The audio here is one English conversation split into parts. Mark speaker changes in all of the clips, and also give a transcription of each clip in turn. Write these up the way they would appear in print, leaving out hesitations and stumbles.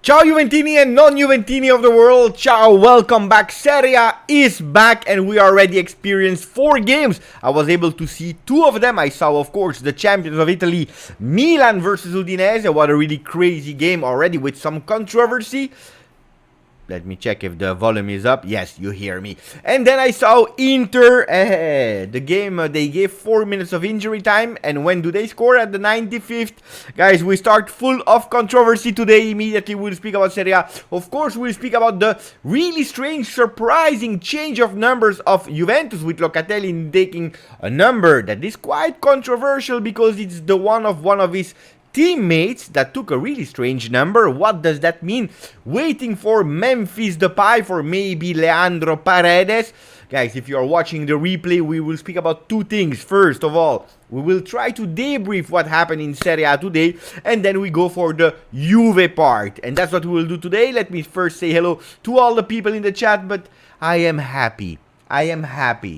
Speaker 1: Ciao Juventini and non-Juventini of the world, ciao, welcome back. Serie A is back and we already experienced 4 games. I was able to see 2 of them. I saw, of course, the champions of Italy, Milan versus Udinese. What a really crazy game already with some controversy. Let me check if the volume is up. Yes, you hear me. And then I saw Inter. The game, they gave 4 minutes of injury time. And when do they score? At the 95th. Guys, we start full of controversy today. Immediately we'll speak about Serie A. Of course, we'll speak about the really strange, surprising change of numbers of Juventus, with Locatelli taking a number that is quite controversial because it's the one of his teammates that took a really strange number. What does that mean? Waiting for Memphis Depay, for maybe Leandro Paredes. Guys, if you are watching the replay, we will speak about 2 things. First of all, we will try to debrief what happened in Serie A today, and then we go for the Juve part. And that's what we will do today. Let me first say hello to all the people in the chat, but I am happy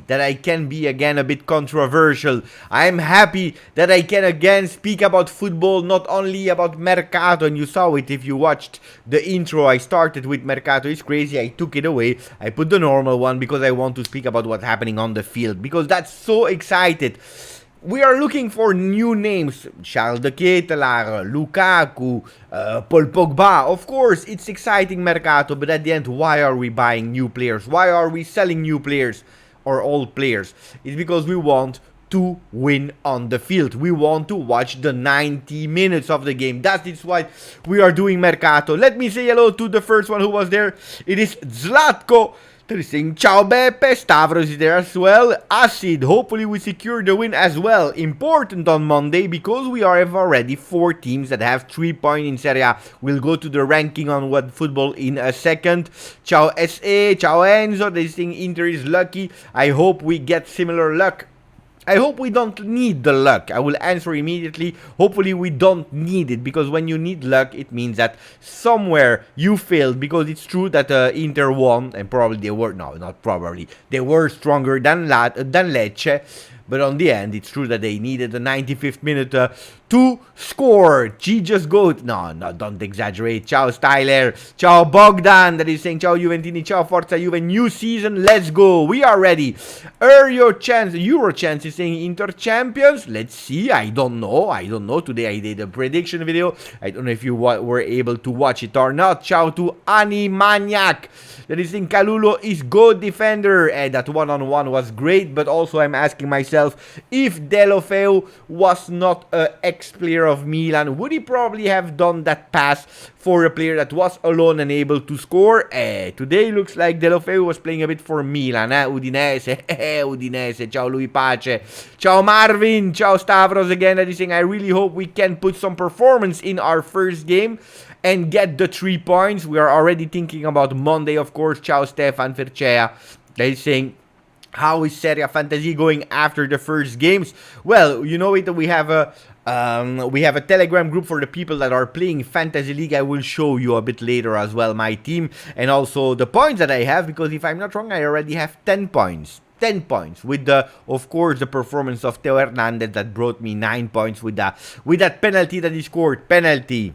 Speaker 1: that I can be again a bit controversial. I am happy that I can again speak about football, not only about Mercato. And you saw it if you watched the intro. I started with Mercato is crazy. I took it away. I put the normal one because I want to speak about what's happening on the field, because that's so excited. We are looking for new names. Charles de Ketelaar, Lukaku, Paul Pogba. Of course, it's exciting Mercato, but at the end, why are we buying new players? Why are we selling new players or old players? It's because we want to win on the field. We want to watch the 90 minutes of the game. That is why we are doing Mercato. Let me say hello to the first one who was there. It is Zlatko. They're saying ciao Beppe, Stavros is there as well, Acid, hopefully we secure the win as well. Important on Monday because we have already 4 teams that have 3 points in Serie A. We'll go to the ranking on what football in a second. Ciao SA, ciao Enzo, they're saying Inter is lucky. I hope we get similar luck. I hope we don't need the luck. I will answer immediately. Hopefully we don't need it, because when you need luck, it means that somewhere you failed. Because it's true that Inter won, and probably they were, no, not probably, they were stronger than Lecce. But on the end, it's true that they needed the 95th minute to score. GJustjuve. No, don't exaggerate. Ciao, Styler. Ciao, Bogdan. That is saying, ciao, Juventini. Ciao, Forza Juve. New season. Let's go. We are ready. Euro chance is saying Inter champions. Let's see. I don't know. Today I did a prediction video. I don't know if you were able to watch it or not. Ciao to Animaniac. That is saying Calulo is good defender. That one-on-one was great. But also I'm asking myself, if Deulofeu was not an ex-player of Milan, would he probably have done that pass for a player that was alone and able to score? Today looks like Deulofeu was playing a bit for Milan. Udinese. Udinese. Ciao Lui Pace. Ciao Marvin. Ciao Stavros again. That is saying I really hope we can put some performance in our first game and get the 3 points. We are already thinking about Monday, of course. Ciao Stefan Fercea. That is saying, how is Serie A Fantasy going after the first games? Well, you know it. We have a Telegram group for the people that are playing Fantasy League. I will show you a bit later as well my team and also the points that I have, because if I'm not wrong, I already have 10 points. 10 points with of course, the performance of Theo Hernandez that brought me 9 points with that penalty that he scored. Penalty.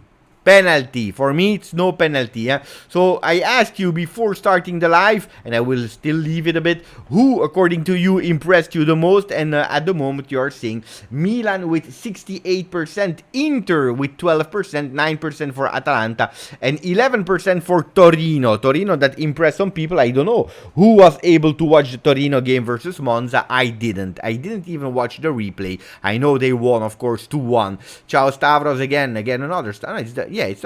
Speaker 1: For me, it's no penalty. So I asked you before starting the live, and I will still leave it a bit, who, according to you, impressed you the most? And at the moment, you are seeing Milan with 68%, Inter with 12%, 9% for Atalanta, and 11% for Torino. Torino that impressed some people. I don't know who was able to watch the Torino game versus Monza. I didn't even watch the replay. I know they won, of course, 2-1. Ciao Stavros again another Stavros. Yeah, it's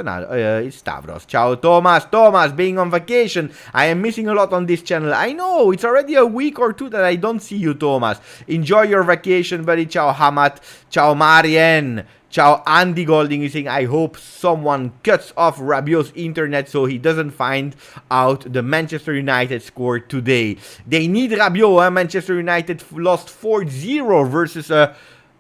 Speaker 1: Stavros. Ciao, Thomas. Thomas, being on vacation. I am missing a lot on this channel. I know, it's already a week or 2 that I don't see you, Thomas. Enjoy your vacation, buddy. Ciao, Hamat. Ciao, Marian. Ciao, Andy Golding is saying, I hope someone cuts off Rabiot's internet so he doesn't find out the Manchester United scored today. They need Rabiot. Manchester United lost 4-0 versus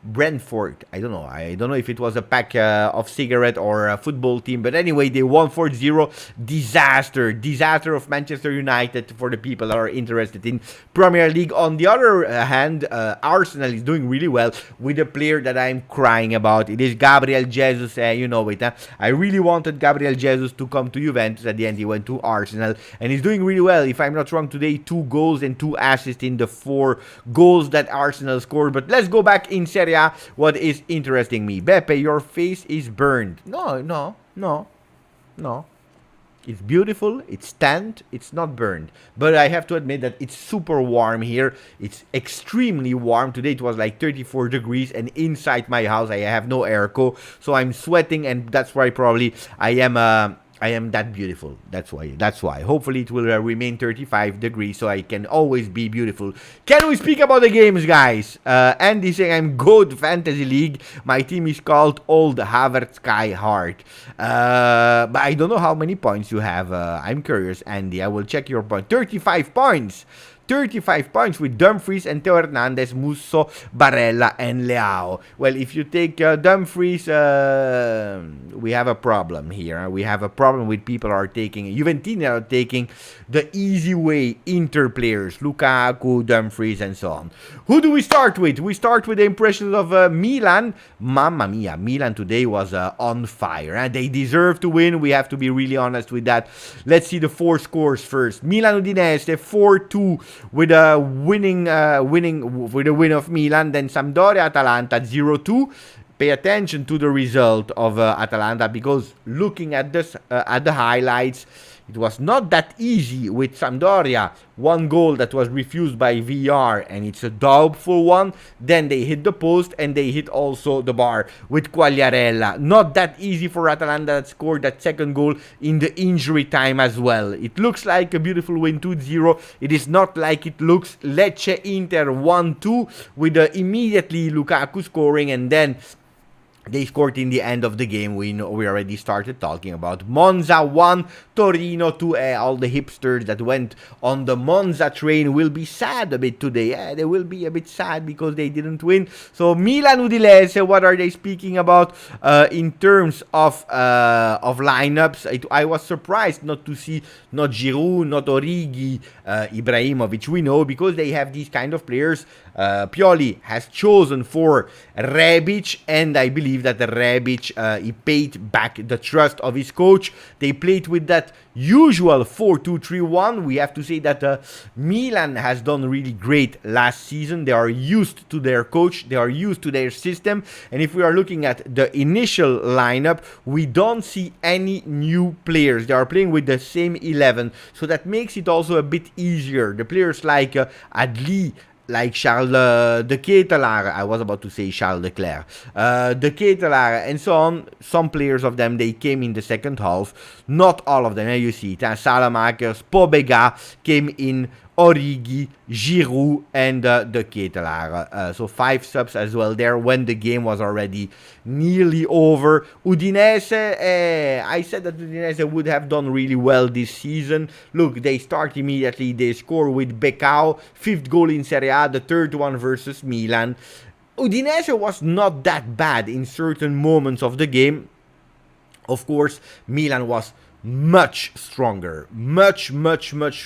Speaker 1: Brentford. I don't know. I don't know if it was a pack of cigarette or a football team. But anyway, they won 4-0. Disaster. Disaster of Manchester United for the people that are interested in Premier League. On the other hand, Arsenal is doing really well with a player that I'm crying about. It is Gabriel Jesus. You know it. I really wanted Gabriel Jesus to come to Juventus. At the end, he went to Arsenal. And he's doing really well. If I'm not wrong today, 2 goals and 2 assists in the 4 goals that Arsenal scored. But let's go back in Serie A. What is interesting me? Beppe, your face is burned. No. It's beautiful, it's tanned, it's not burned. But I have to admit that it's super warm here. It's extremely warm. Today it was like 34 degrees and inside my house I have no airco. So I'm sweating and that's why probably I am that beautiful. That's why. Hopefully it will remain 35 degrees so I can always be beautiful. Can we speak about the games, guys? Andy saying I'm good fantasy league. My team is called Old Havertz Sky Heart. But I don't know how many points you have. I'm curious, Andy. I will check your point. 35 points. 35 points with Dumfries and Theo Hernandez, Musso, Barella, and Leão. Well, if you take Dumfries, we have a problem here. We have a problem with people are taking, Juventini are taking the easy way, Inter players, Lukaku, Dumfries, and so on. Who do we start with? We start with the impressions of Milan. Mamma mia, Milan today was on fire. They deserve to win. We have to be really honest with that. Let's see the 4 scores first. Milan Udinese 4-2. With a win of Milan, then Sampdoria Atalanta 0-2. Pay attention to the result of Atalanta because looking at this at the highlights, it was not that easy with Sampdoria. 1 goal that was refused by VR and it's a doubtful one. Then they hit the post and they hit also the bar with Quagliarella. Not that easy for Atalanta that scored that 2nd goal in the injury time as well. It looks like a beautiful win 2-0. It is not like it looks. Lecce Inter 1-2 with immediately Lukaku scoring and then they scored in the end of the game. We already started talking about Monza 1, Torino 2. All the hipsters that went on the Monza train will be sad a bit today. They will be a bit sad because they didn't win. So Milan Udinese, what are they speaking about in terms of lineups? I was surprised not to see not Giroud, not Origi, Ibrahimovic. We know because they have these kind of players. Pioli has chosen for Rebic, and I believe that the Rebic he paid back the trust of his coach. They played with that usual 4-2-3-1. We have to say that Milan has done really great last season. They are used to their coach, they are used to their system, and if we are looking at the initial lineup, we don't see any new players. They are playing with the same 11, so that makes it also a bit easier. The players like Adli, like Charles de Ketelaere, I was about to say Charles Leclerc, de Ketelaere, and so on. Some players of them, they came in the second half. Not all of them, you see it. Salamakers, Pobega came in, Origi, Giroud, and de Ketelaere. So 5 subs as well there when the game was already nearly over. Udinese, I said that Udinese would have done really well this season. Look, they start immediately. They score with Becao, 5th goal in Serie A, the 3rd one versus Milan. Udinese was not that bad in certain moments of the game. Of course, Milan was much stronger, much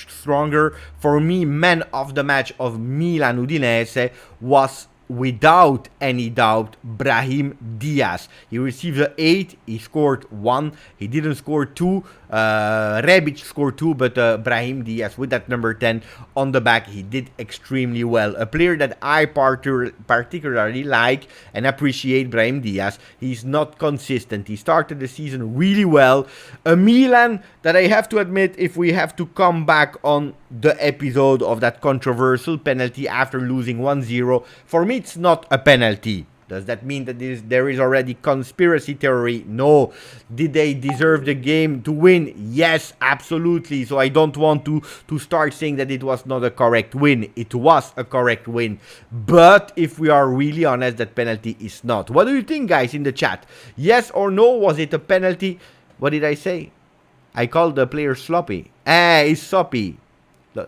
Speaker 1: stronger. For me, man of the match of Milan Udinese was without any doubt Brahim Diaz. He received 8, he scored 1, he didn't score 2. Rebic scored 2, but Brahim Diaz with that number 10 on the back, he did extremely well. A player that I particularly like and appreciate, Brahim Diaz. He's not consistent. He started the season really well. A Milan that I have to admit, if we have to come back on the episode of that controversial penalty after losing 1-0, for me it's not a penalty. Does that mean that there is already conspiracy theory? No. Did they deserve the game to win? Yes, absolutely. So I don't want to start saying that it was not a correct win. It was a correct win. But if we are really honest, that penalty is not. What do you think, guys, in the chat? Yes or no? Was it a penalty? What did I say? I called the player sloppy. It's soppy.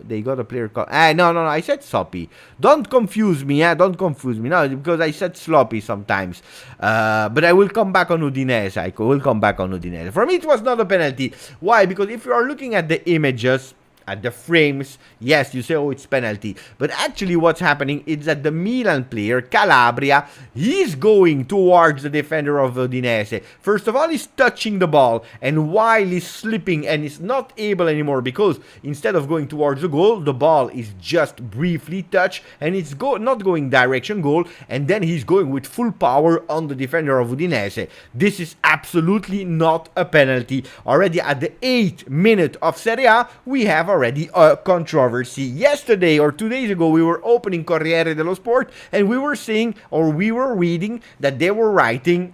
Speaker 1: They got a player called... no, I said Soppy. Don't confuse me, don't confuse me. No, because I said sloppy sometimes. But I will come back on Udinese. I will come back on Udinese. For me, it was not a penalty. Why? Because if you are looking at the images, at the frames, yes, you say, oh, it's penalty. But actually what's happening is that the Milan player, Calabria, he's going towards the defender of Udinese. First of all, he's touching the ball. And while he's slipping and is not able anymore, because instead of going towards the goal, the ball is just briefly touched. And it's not going direction goal. And then he's going with full power on the defender of Udinese. This is absolutely not a penalty. Already at the 8th minute of Serie A, we have already a controversy. Yesterday or 2 days ago, we were opening Corriere dello Sport and we were saying, or we were reading, that they were writing,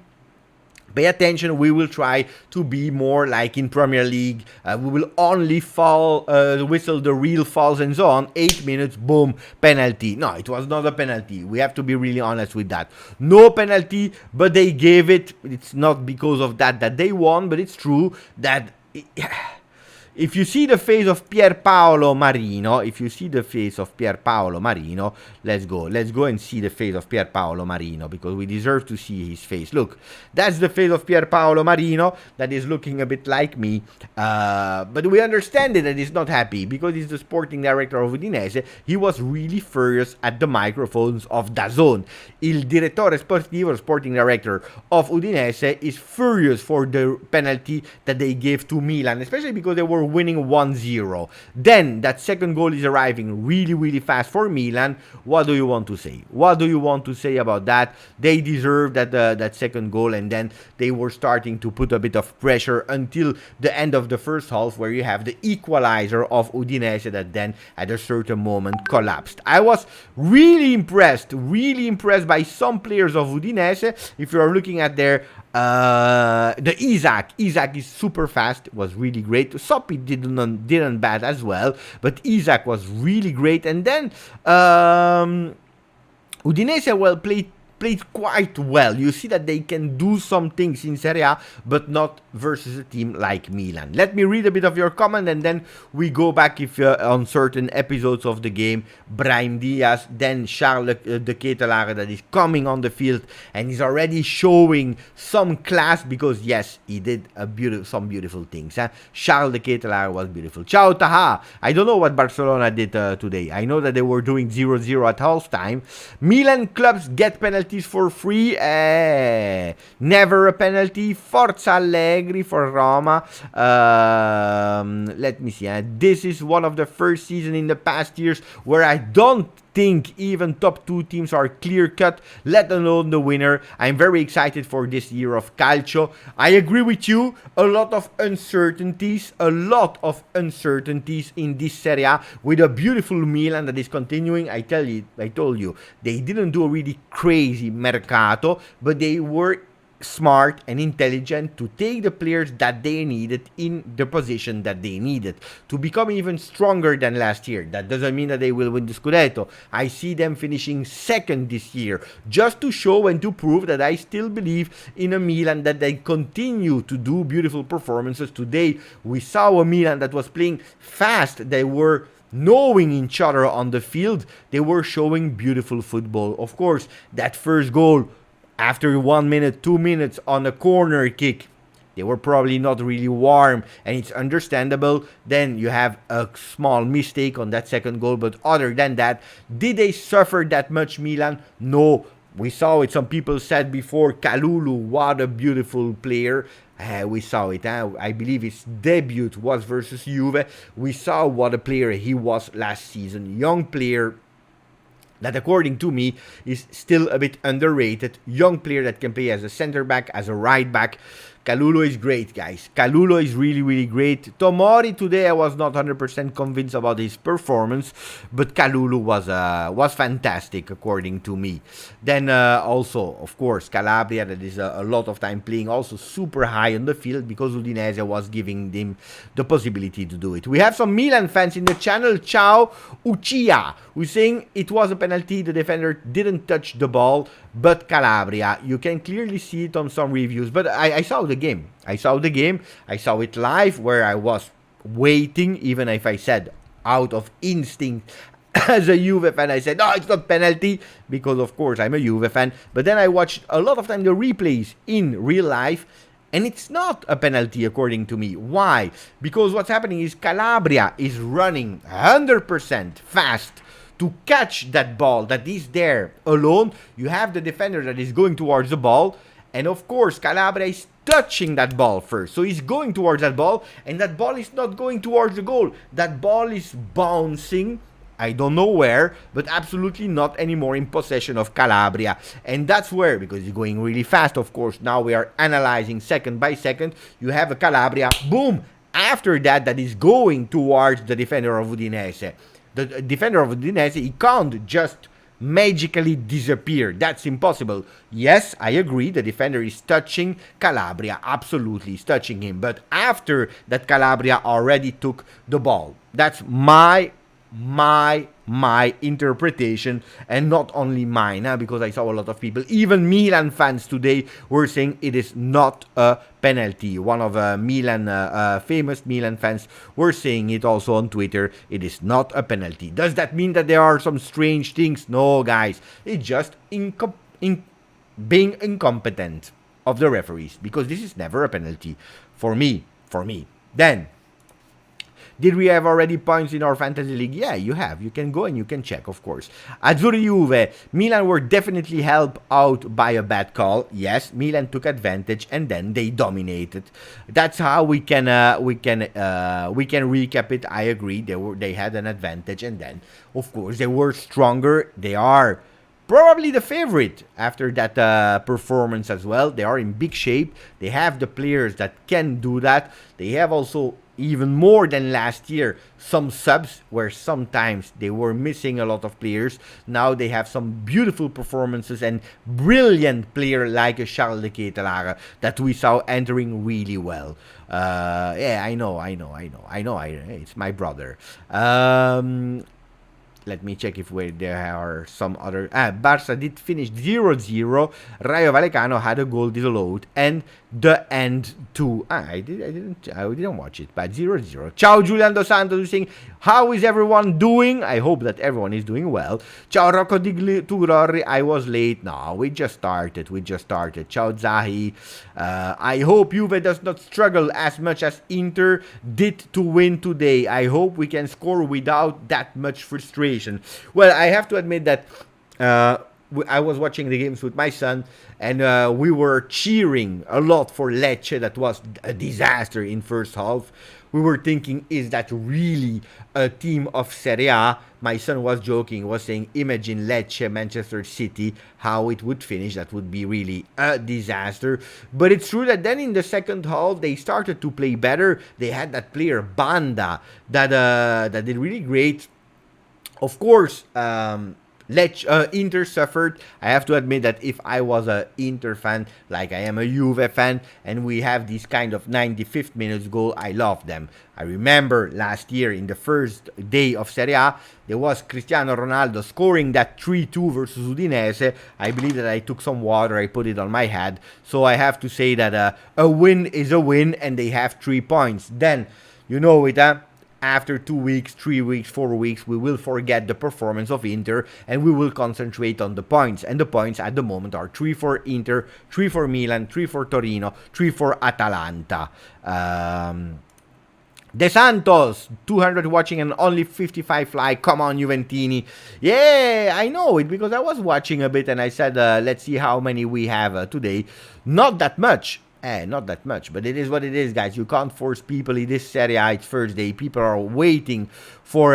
Speaker 1: pay attention, we will try to be more like in Premier League. We will only whistle the real fouls and so on. 8 minutes, boom, penalty. No, it was not a penalty. We have to be really honest with that. No penalty, but they gave it. It's not because of that they won, but it's true that... If you see the face of Pierpaolo Marino, let's go and see the face of Pierpaolo Marino, because we deserve to see his face. Look, that's the face of Pierpaolo Marino, that is looking a bit like me, but we understand it, that he's not happy, because he's the sporting director of Udinese. He was really furious at the microphones of DAZN. Il direttore sportivo, sporting director of Udinese, is furious for the penalty that they gave to Milan, especially because they were winning 1-0. Then that second goal is arriving really, really fast for Milan. What do you want to say? What do you want to say about that? They deserved that second goal, and then they were starting to put a bit of pressure until the end of the first half, where you have the equalizer of Udinese that then at a certain moment collapsed. I was really impressed by some players of Udinese. If you are looking at their the Isaac is super fast, was really great. Soppy didn't bad as well, but Isaac was really great. And then Udinese played quite well. You see that they can do some things in Serie A, but not versus a team like Milan. Let me read a bit of your comment, and then we go back on certain episodes of the game. Brahim Diaz, then Charles de Ketelaere, that is coming on the field, and he's already showing some class, because yes, he did some beautiful things. Charles de Ketelaere was beautiful. Ciao Taha. I don't know what Barcelona did today. I know that they were doing 0-0 at halftime. Milan clubs get penalties for free. Never a penalty. Forza Allegri for Roma. Let me see. This is one of the first seasons in the past years where I don't think even top 2 teams are clear-cut, let alone the winner. I'm very excited for this year of Calcio. I agree with you. A lot of uncertainties in this Serie A, with a beautiful Milan that is continuing. I told you, they didn't do a really crazy mercato, but they were smart and intelligent to take the players that they needed in the position that they needed to become even stronger than last year. That doesn't mean that they will win the Scudetto. I see them finishing second this year, just to show and to prove that I still believe in a Milan that they continue to do beautiful performances. Today we saw a Milan that was playing fast. They were knowing each other on the field. They were showing beautiful football. Of course, that first goal, after 1 minute, 2 minutes on a corner kick, they were probably not really warm, and it's understandable. Then you have a small mistake on that second goal, but other than that, did they suffer that much, Milan? No. We saw it. Some people said before, Kalulu, what a beautiful player. We saw it. I believe his debut was versus Juve. We saw what a player he was last season. Young player that, according to me, is still a bit underrated. Young player that can play as a center back, as a right back. Kalulu is great, guys. Kalulu is really, really great. Tomori today, I was not 100% convinced about his performance, but Kalulu was fantastic, according to me. Then also, of course, Calabria, that is a lot of time playing, also super high on the field, because Udinese was giving them the possibility to do it. We have some Milan fans in the channel. Ciao Uchiha, who's saying it was a penalty. The defender didn't touch the ball, but Calabria, you can clearly see it on some reviews. But I saw the game. I saw it live, where I was waiting, even if I said out of instinct. As a Juve fan, I said, no, it's not penalty, because of course I'm a Juve fan. But then I watched a lot of time the replays in real life, and it's not a penalty according to me. Why? Because what's happening is Calabria is running 100% fast to catch that ball that is there alone. You have the defender that is going towards the ball, and of course Calabria is touching that ball first. So he's going towards that ball, and that ball is not going towards the goal. That ball is bouncing, I don't know where, but absolutely not anymore in possession of Calabria. And that's where, because he's going really fast, of course, now we are analyzing second by second. You have a Calabria, boom, after that is going towards the defender of Udinese. The defender of Udinese, he can't just magically disappear. That's impossible. Yes, I agree, the defender is touching Calabria, absolutely is touching him. But after that, Calabria already took the ball. That's my interpretation, and not only mine, because I saw a lot of people, even Milan fans today, were saying it is not a penalty. One of famous Milan fans were saying it also on Twitter. It is not a penalty. Does that mean that there are some strange things? No, guys. It's just being incompetent of the referees, because this is never a penalty for me. Then, did we have already points in our fantasy league? Yeah, you have. You can go and you can check, of course. Azzurri Juve. Milan were definitely helped out by a bad call. Yes, Milan took advantage and then they dominated. That's how we can recap it. I agree. They had an advantage, and then, of course, they were stronger. They are probably the favorite after that performance as well. They are in big shape. They have the players that can do that. They have also, even more than last year, some subs where sometimes they were missing a lot of players. Now they have some beautiful performances and brilliant player like a Charles de Ketelaere that we saw entering really well. Yeah, I know. It's my brother. Let me check if there are some other... Barca did finish 0-0. Rayo Vallecano had a goal disallowed. And the end too. I didn't watch it, but 0-0. Ciao Julian Dos Santos saying, how is everyone doing? I hope that everyone is doing well. Ciao Rocco Di Tugorri, I was late. No, we just started. Ciao Zahi. I hope Juve does not struggle as much as Inter did to win today. I hope we can score without that much frustration. Well, I have to admit that I was watching the games with my son, and we were cheering a lot for Lecce. That was a disaster in first half. We were thinking, is that really a team of Serie A? My son was joking, was saying, imagine Lecce, Manchester City, how it would finish. That would be really a disaster. But it's true that then in the second half, they started to play better. They had that player, Banda, that did really great. Of course, Inter suffered. I have to admit that if I was a Inter fan, like I am a Juve fan, and we have these kind of 95th minutes goal, I love them. I remember last year in the first day of Serie A, there was Cristiano Ronaldo scoring that 3-2 versus Udinese. I believe that I took some water, I put it on my head. So I have to say that a win is a win, and they have 3 points. Then, you know it, after 2 weeks, 3 weeks, 4 weeks, we will forget the performance of Inter and we will concentrate on the points. And the points at the moment are 3 for Inter, 3 for Milan, 3 for Torino, 3 for Atalanta. De Santos, 200 watching and only 55 like. Come on, Juventini. Yeah, I know it because I was watching a bit and I said, let's see how many we have today. Not that much. Not that much, but it is what it is, guys. You can't force people in this Serie A. It's first day. People are waiting for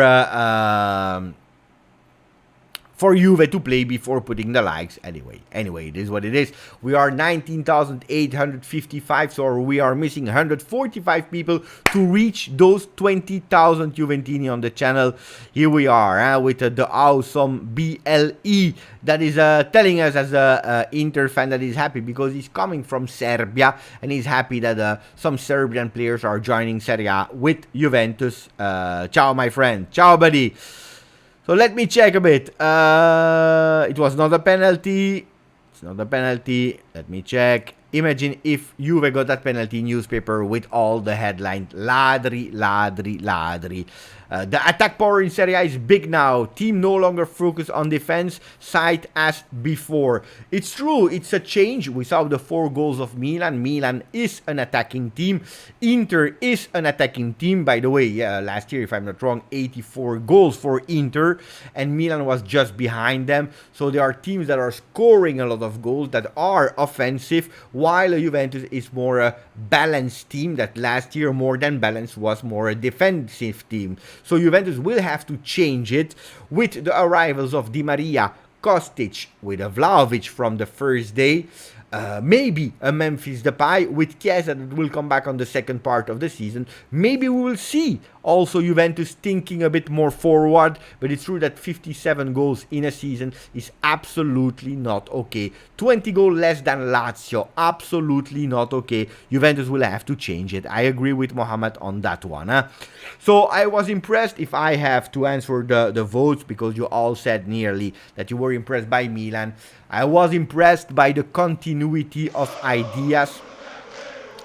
Speaker 1: Juve to play before putting the likes. Anyway, it is what it is. We are 19,855, so we are missing 145 people to reach those 20,000 Juventini on the channel. Here we are with the awesome BLE that is telling us as a Inter fan that he's happy because he's coming from Serbia and he's happy that some Serbian players are joining Serie A with Juventus. Ciao, my friend. Ciao, buddy. So let me check a bit. It was not a penalty. It's not a penalty. Let me check. Imagine if Juve got that penalty in newspaper with all the headline, ladri, ladri, ladri. The attack power in Serie A is big now. Team no longer focus on defense side as before. It's true, it's a change. We saw the 4 goals of Milan. Milan is an attacking team. Inter is an attacking team. By the way, last year, if I'm not wrong, 84 goals for Inter. And Milan was just behind them. So there are teams that are scoring a lot of goals, that are offensive, while Juventus is more a balanced team. That last year, more than balanced, was more a defensive team. So Juventus will have to change it with the arrivals of Di Maria, Kostic, with a Vlahovic from the first day. Maybe a Memphis Depay with Chiesa that will come back on the second part of the season. Maybe we will see also Juventus thinking a bit more forward, but it's true that 57 goals in a season is absolutely not okay. 20 goals less than Lazio, absolutely not okay. Juventus will have to change it. I agree with Mohamed on that one. So I was impressed, if I have to answer the votes, because you all said nearly that you were impressed by Milan. I was impressed by the continuity of ideas.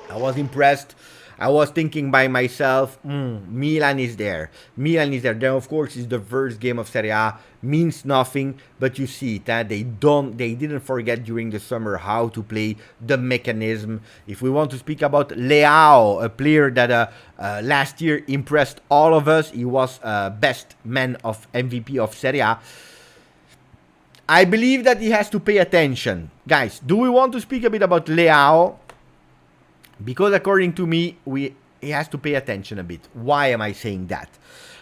Speaker 1: I was impressed. I was thinking by myself, Milan is there. Milan is there. Then, of course, it's the first game of Serie A. Means nothing, but you see it. They didn't forget during the summer how to play the mechanism. If we want to speak about Leão, a player that last year impressed all of us. He was best man of MVP of Serie A. I believe that he has to pay attention. Guys, do we want to speak a bit about Leão? Because according to me, he has to pay attention a bit. Why am I saying that?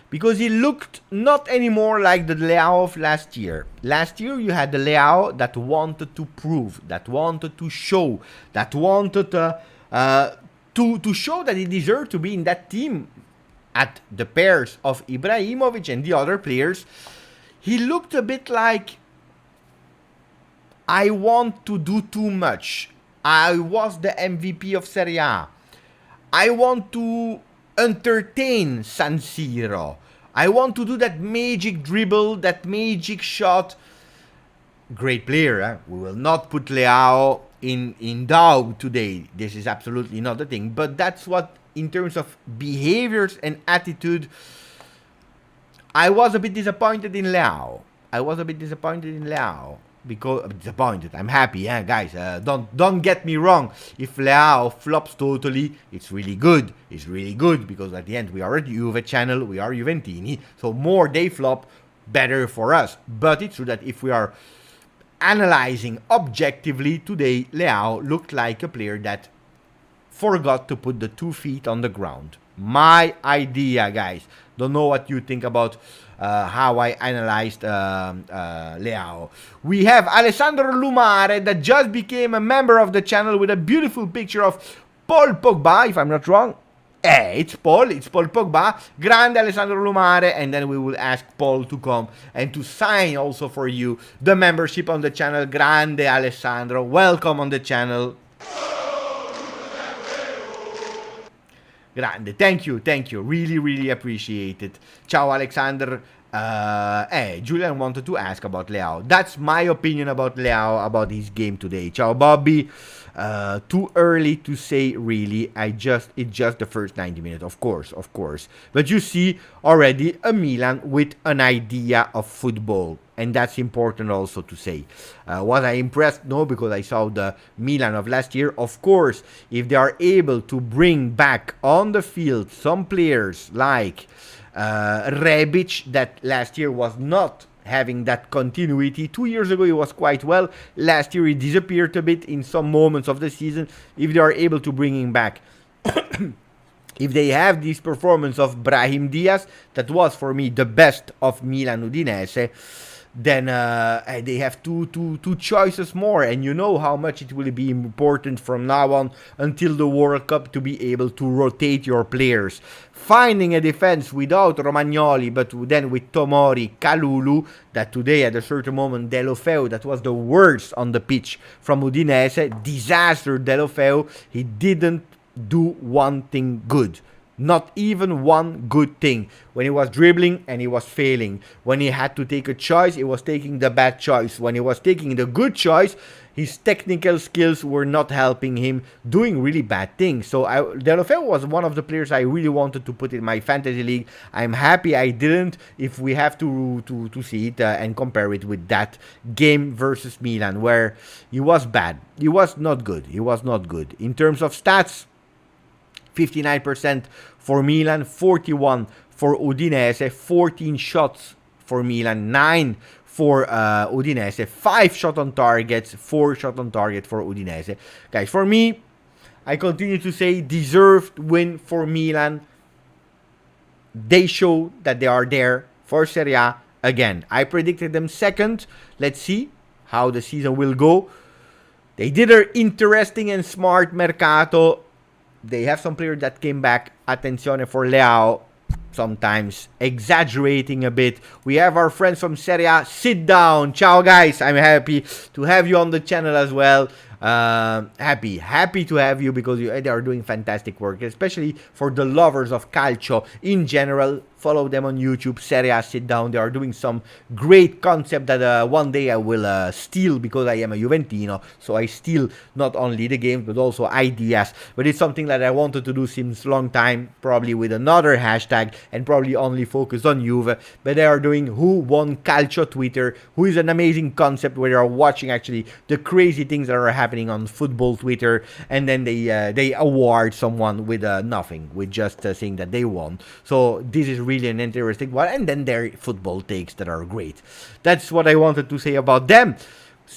Speaker 1: Because he looked not anymore like the Leão of last year. Last year you had the Leão that wanted to prove, that wanted to show, that wanted to show that he deserved to be in that team at the pairs of Ibrahimovic and the other players. He looked a bit like, I want to do too much. I was the MVP of Serie A. I want to entertain San Siro. I want to do that magic dribble, that magic shot. Great player. We will not put Leão in doubt today. This is absolutely not the thing. But that's what, in terms of behaviors and attitude, I was a bit disappointed in Leão. Because disappointed. I'm happy, guys. Don't get me wrong. If Leão flops totally, it's really good. It's really good because at the end we are a Juve channel. We are Juventini. So more they flop, better for us. But it's true that if we are analyzing objectively today, Leão looked like a player that forgot to put the 2 feet on the ground. My idea, guys. Don't know what you think about how I analyzed Leão. We have Alessandro Lumare that just became a member of the channel with a beautiful picture of Paul Pogba, if I'm not wrong. It's Paul Pogba. Grande Alessandro Lumare. And then we will ask Paul to come and to sign also for you the membership on the channel. Grande Alessandro. Welcome on the channel. Grande, thank you, really appreciate it. Ciao Alexander. Julian wanted to ask about Leão. That's my opinion about Leão, about his game today. Ciao Bobby. Too early to say really. It's just the first 90 minutes, of course. But you see already a Milan with an idea of football. And that's important also to say. Was I impressed? No, because I saw the Milan of last year. Of course, if they are able to bring back on the field some players like Rebic, that last year was not having that continuity. 2 years ago, he was quite well. Last year, he disappeared a bit in some moments of the season. If they are able to bring him back, if they have this performance of Brahim Diaz, that was for me the best of Milan Udinese, then they have two choices more, and you know how much it will be important from now on until the World Cup to be able to rotate your players. Finding a defense without Romagnoli, but then with Tomori, Kalulu, that today at a certain moment, Deulofeu, that was the worst on the pitch from Udinese, disaster Deulofeu, he didn't do one thing good. Not even one good thing. When he was dribbling and he was failing. When he had to take a choice, he was taking the bad choice. When he was taking the good choice, his technical skills were not helping him, doing really bad things. So Deulofeu was one of the players I really wanted to put in my fantasy league. I'm happy I didn't. If we have to see it and compare it with that game versus Milan, where he was bad. He was not good. He was not good. In terms of stats, 59% for Milan, 41 for Udinese, 14 shots for Milan, 9 for Udinese, 5 shot on targets, 4 shot on target for Udinese. Guys, for me, I continue to say deserved win for Milan. They show that they are there for Serie A again. I predicted them second. Let's see how the season will go. They did an interesting and smart mercato. They have some players that came back. Attenzione for Leão. Sometimes exaggerating a bit. We have our friends from Serie A. Sit down. Ciao, guys. I'm happy to have you on the channel as well. Happy to have you because they are doing fantastic work, especially for the lovers of calcio in general. Follow them on YouTube, Serie A Sit Down. They are doing some great concept that one day I will steal because I am a Juventino. So I steal not only the games but also ideas. But it's something that I wanted to do since long time, probably with another hashtag and probably only focus on Juve. But they are doing Who Won Calcio Twitter, who is an amazing concept where they are watching actually the crazy things that are happening on football Twitter, and then they award someone with nothing, with just saying that they won. So this is really an interesting one, and then their football takes that are great. That's what I wanted to say about them.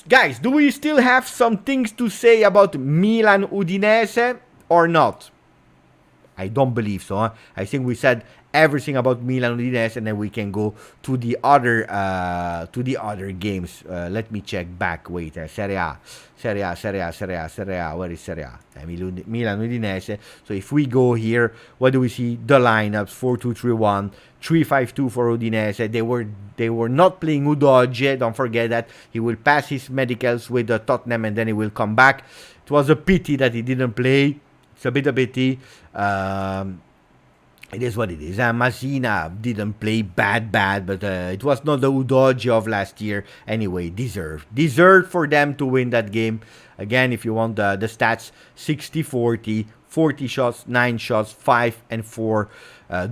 Speaker 1: Guys, do we still have some things to say about Milan Udinese or not? I don't believe so. I think we said everything about Milan Udinese, and then we can go to the other games. Let me check back. Wait, Serie A. Where is Serie A? Milan Udinese. So if we go here, what do we see? The lineups: 4-2-3-1, 3-5-2 for Udinese. They were not playing Udogie. Don't forget that he will pass his medicals with Tottenham, and then he will come back. It was a pity that he didn't play. It's a bit of a pity. It is what it is. Masina didn't play bad, but it was not the Udogie of last year. Anyway, deserved for them to win that game. Again, if you want the stats, 60-40, 40 shots, 9 shots, 5 and 4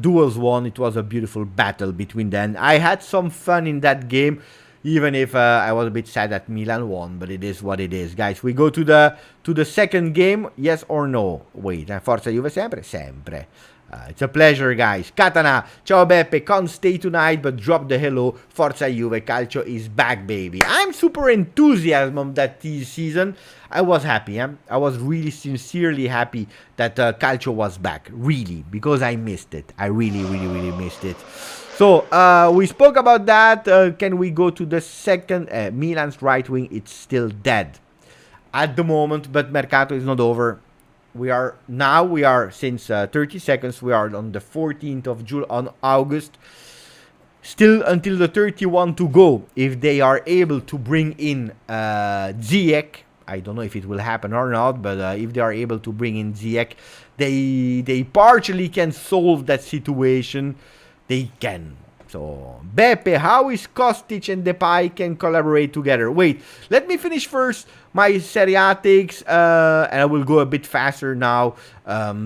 Speaker 1: duels won. It was a beautiful battle between them. I had some fun in that game, even if I was a bit sad that Milan won, but it is what it is. Guys, we go to the second game, yes or no? Wait, Forza Juve sempre? Sempre. It's a pleasure, guys. Katana, ciao Beppe, can't stay tonight, but drop the hello. Forza Juve, Calcio is back, baby. I'm super enthusiastic of that season. I was happy. I was really sincerely happy that Calcio was back. Really, because I missed it. I really missed it. So, we spoke about that. Can we go to the second? Milan's right wing, it's still dead at the moment, but Mercato is not over. We are since 30 seconds, we are on the 14th of August. Still until the 31 to go. If they are able to bring in Ziyech, I don't know if it will happen or not, but if they are able to bring in Ziyech, they partially can solve that situation. They can. So, Beppe, how is Kostic and Depay can collaborate together? Wait, let me finish first my Serie A takes, and I will go a bit faster now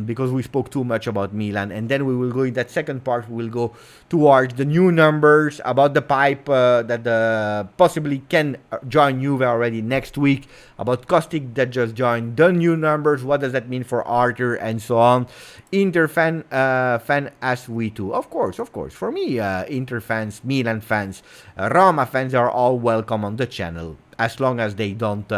Speaker 1: because we spoke too much about Milan. And then we will go in that second part, we will go towards the new numbers about the pipe that possibly can join Juve already next week, about Kostic that just joined, the new numbers, what does that mean for Arthur, and so on. Inter fan as we too. Of course. For me, Inter fans, Milan fans, Roma fans are all welcome on the channel, as long as they don't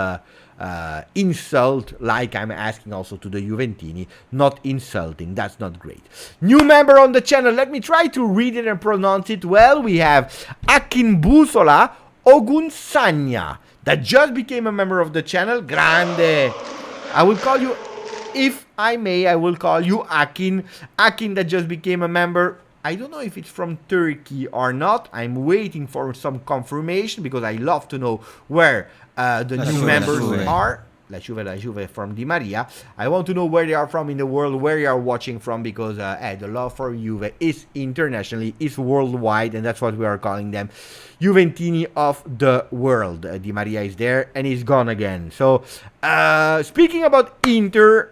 Speaker 1: insult, like I'm asking also to the Juventini. Not insulting, that's not great. New member on the channel, let me try to read it and pronounce it well. We have Akinbusola Ogunsanya, that just became a member of the channel. Grande. I will call you, if I may, I will call you Akin. Akin that just became a member. I don't know if it's from Turkey or not. I'm waiting for some confirmation because I love to know where the new members are. La Juve from Di Maria. I want to know where they are from in the world, where you are watching from, because the love for Juve is internationally, is worldwide, and that's what we are calling them. Juventini of the world. Di Maria is there, and he's gone again. So, speaking about Inter...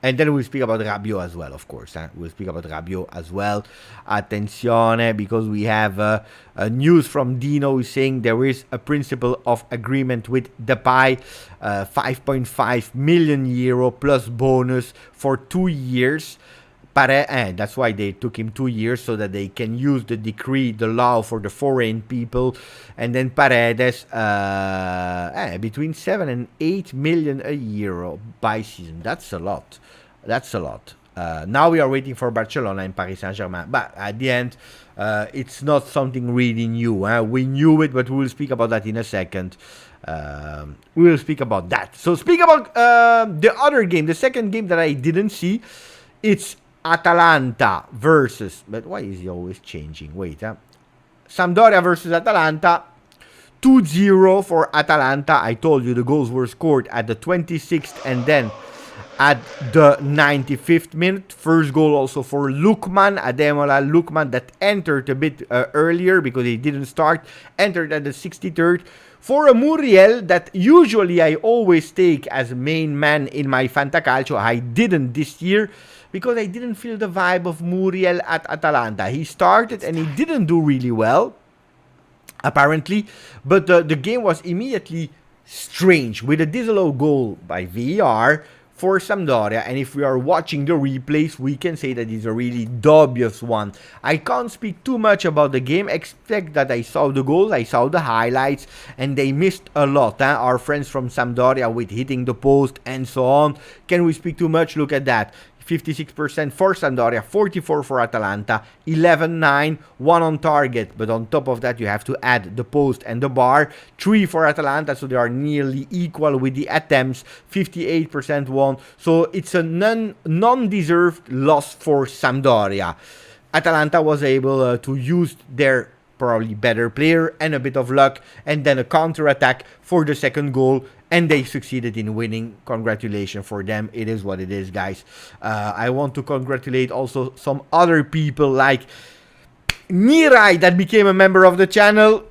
Speaker 1: and then we'll speak about Rabiot as well, of course. We'll speak about Rabiot as well. Attenzione, because we have news from Dino who's saying there is a principle of agreement with Depay. 5.5 million euro plus bonus for 2 years. That's why they took him 2 years, so that they can use the decree, the law for the foreign people. And then Paredes, between 7 and 8 million a year by season. That's a lot. That's a lot. Now we are waiting for Barcelona and Paris Saint-Germain. But at the end, it's not something really new. We knew it, but we'll speak about that in a second. We will speak about that. So speak about the other game, the second game that I didn't see. It's Atalanta versus... But why is he always changing? Wait, Sampdoria versus Atalanta. 2-0 for Atalanta. I told you the goals were scored at the 26th and then at the 95th minute. First goal also for Lukman, Ademola Lukman, that entered a bit earlier because he didn't start. Entered at the 63rd. For a Muriel that usually I always take as main man in my Fantacalcio. I didn't this year, because I didn't feel the vibe of Muriel at Atalanta. He started and he didn't do really well, apparently. But the game was immediately strange, with a disallowed goal by VAR for Sampdoria. And if we are watching the replays, we can say that it's a really dubious one. I can't speak too much about the game, except that I saw the goals, I saw the highlights, and they missed a lot. Our friends from Sampdoria with hitting the post and so on. Can we speak too much? Look at that. 56% for Sampdoria, 44% for Atalanta, 11-9, 1 on target. But on top of that, you have to add the post and the bar. 3 for Atalanta, so they are nearly equal with the attempts. 58% won, so it's a non-deserved loss for Sampdoria. Atalanta was able to use their probably better player and a bit of luck, and then a counter-attack for the second goal. And they succeeded in winning. Congratulations for them. It is what it is, guys. I want to congratulate also some other people like Nirai, that became a member of the channel.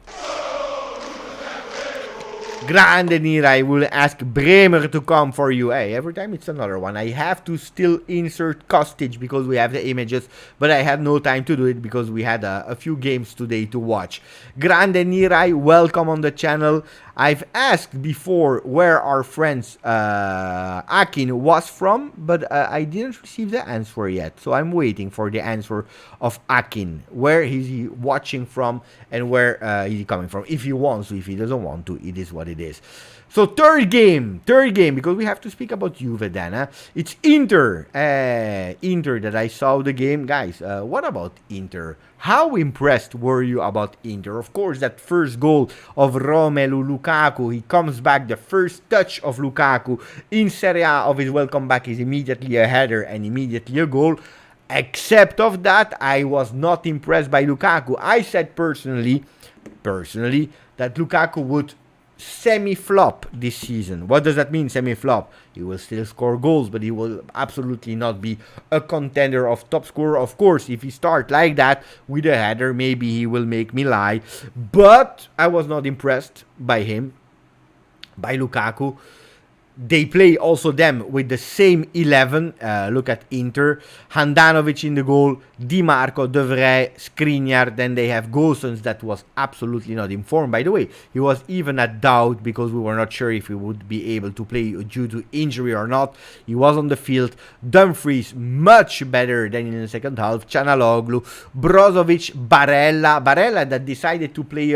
Speaker 1: Grande Nirai. Will ask Bremer to come for you. Hey, every time it's another one. I have to still insert Kostic because we have the images, but I had no time to do it because we had a few games today to watch. Grande Nirai, welcome on the channel. I've asked before where our friends Akin was from, but I didn't receive the answer yet. So I'm waiting for the answer of Akin. Where is he watching from and where is he coming from? If he wants to, if he doesn't want to, it is what it is. So third game, because we have to speak about Juve then. It's Inter. Inter that I saw the game. Guys, what about Inter? How impressed were you about Inter? Of course, that first goal of Romelu Lukaku. He comes back. The first touch of Lukaku in Serie A of his welcome back is immediately a header and immediately a goal. Except of that, I was not impressed by Lukaku. I said personally that Lukaku would semi-flop this season. What does that mean, semi-flop? He will still score goals, but he will absolutely not be a contender of top scorer. Of course, if he starts like that with a header, maybe he will make me lie. But I was not impressed by him, by Lukaku. They play also them with the same 11. Look at Inter. Handanovic in the goal. Di Marco, De Vrij, Skriniar. Then they have Gosens that was absolutely not informed. By the way, he was even a doubt because we were not sure if he would be able to play due to injury or not. He was on the field. Dumfries, much better than in the second half. Çalhanoğlu, Brozovic, Barella that decided to play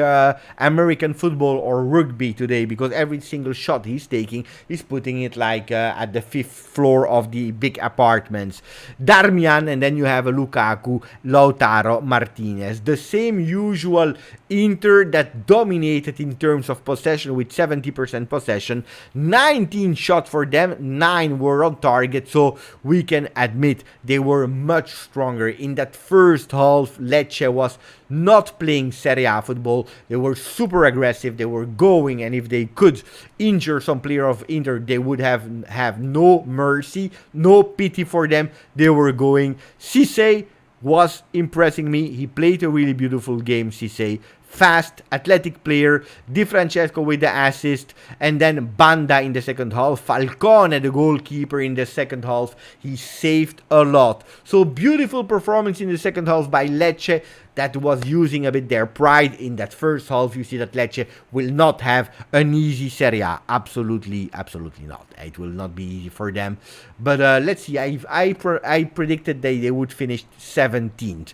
Speaker 1: American football or rugby today because every single shot he's taking is putting it like at the 5th floor of the big apartments. Darmian, and then you have a Lukaku, Lautaro, Martinez. The same usual Inter that dominated in terms of possession with 70% possession, 19 shots for them, 9 were on target, so we can admit they were much stronger. In that first half, Lecce was not playing Serie A football. They were super aggressive, they were going, and if they could injure some player of Inter, they would have no mercy, no pity for them. They were going. Cisse was impressing me. He played a really beautiful game, Cisse. Fast, athletic player. Di Francesco with the assist. And then Banda in the second half. Falcone, the goalkeeper, in the second half. He saved a lot. So beautiful performance in the second half by Lecce. That was using a bit their pride in that first half. You see that Lecce will not have an easy Serie A. Absolutely, absolutely not. It will not be easy for them. But let's see. I predicted they would finish 17th.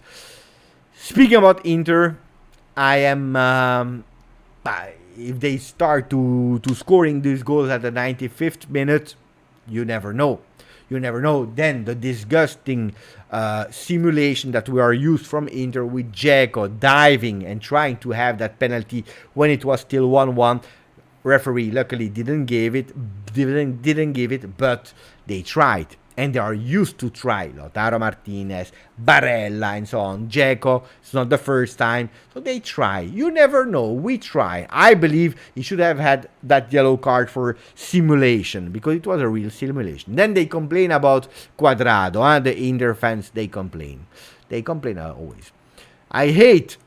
Speaker 1: Speaking about Inter, I am... if they start to scoring these goals at the 95th minute, you never know. You never know. Then the disgusting simulation that we are used from Inter with Dzeko diving and trying to have that penalty when it was still 1-1. Referee luckily didn't give it, but they tried. And they are used to try. Lautaro Martinez, Barella, and so on. Dzeko, it's not the first time. So they try. You never know. We try. I believe he should have had that yellow card for simulation, because it was a real simulation. Then they complain about Cuadrado. The Inter fans, they complain. They complain always. I hate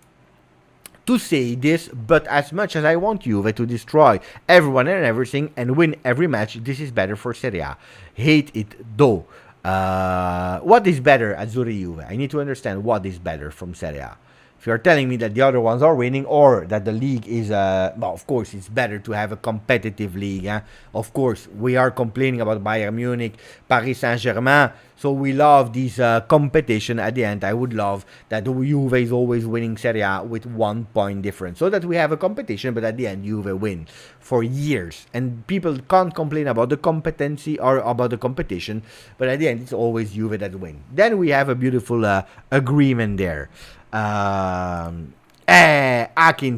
Speaker 1: to say this, but as much as I want Juve to destroy everyone and everything and win every match, this is better for Serie A. Hate it though. What is better, Azzurri Juve? I need to understand what is better from Serie A. If you're telling me that the other ones are winning or that the league is, well, of course, it's better to have a competitive league. Of course, we are complaining about Bayern Munich, Paris Saint-Germain, so we love this competition. At the end, I would love that Juve is always winning Serie A with 1 point difference, so that we have a competition, but at the end, Juve win for years. And people can't complain about the competency or about the competition, but at the end, it's always Juve that win. Then we have a beautiful agreement there. Akin,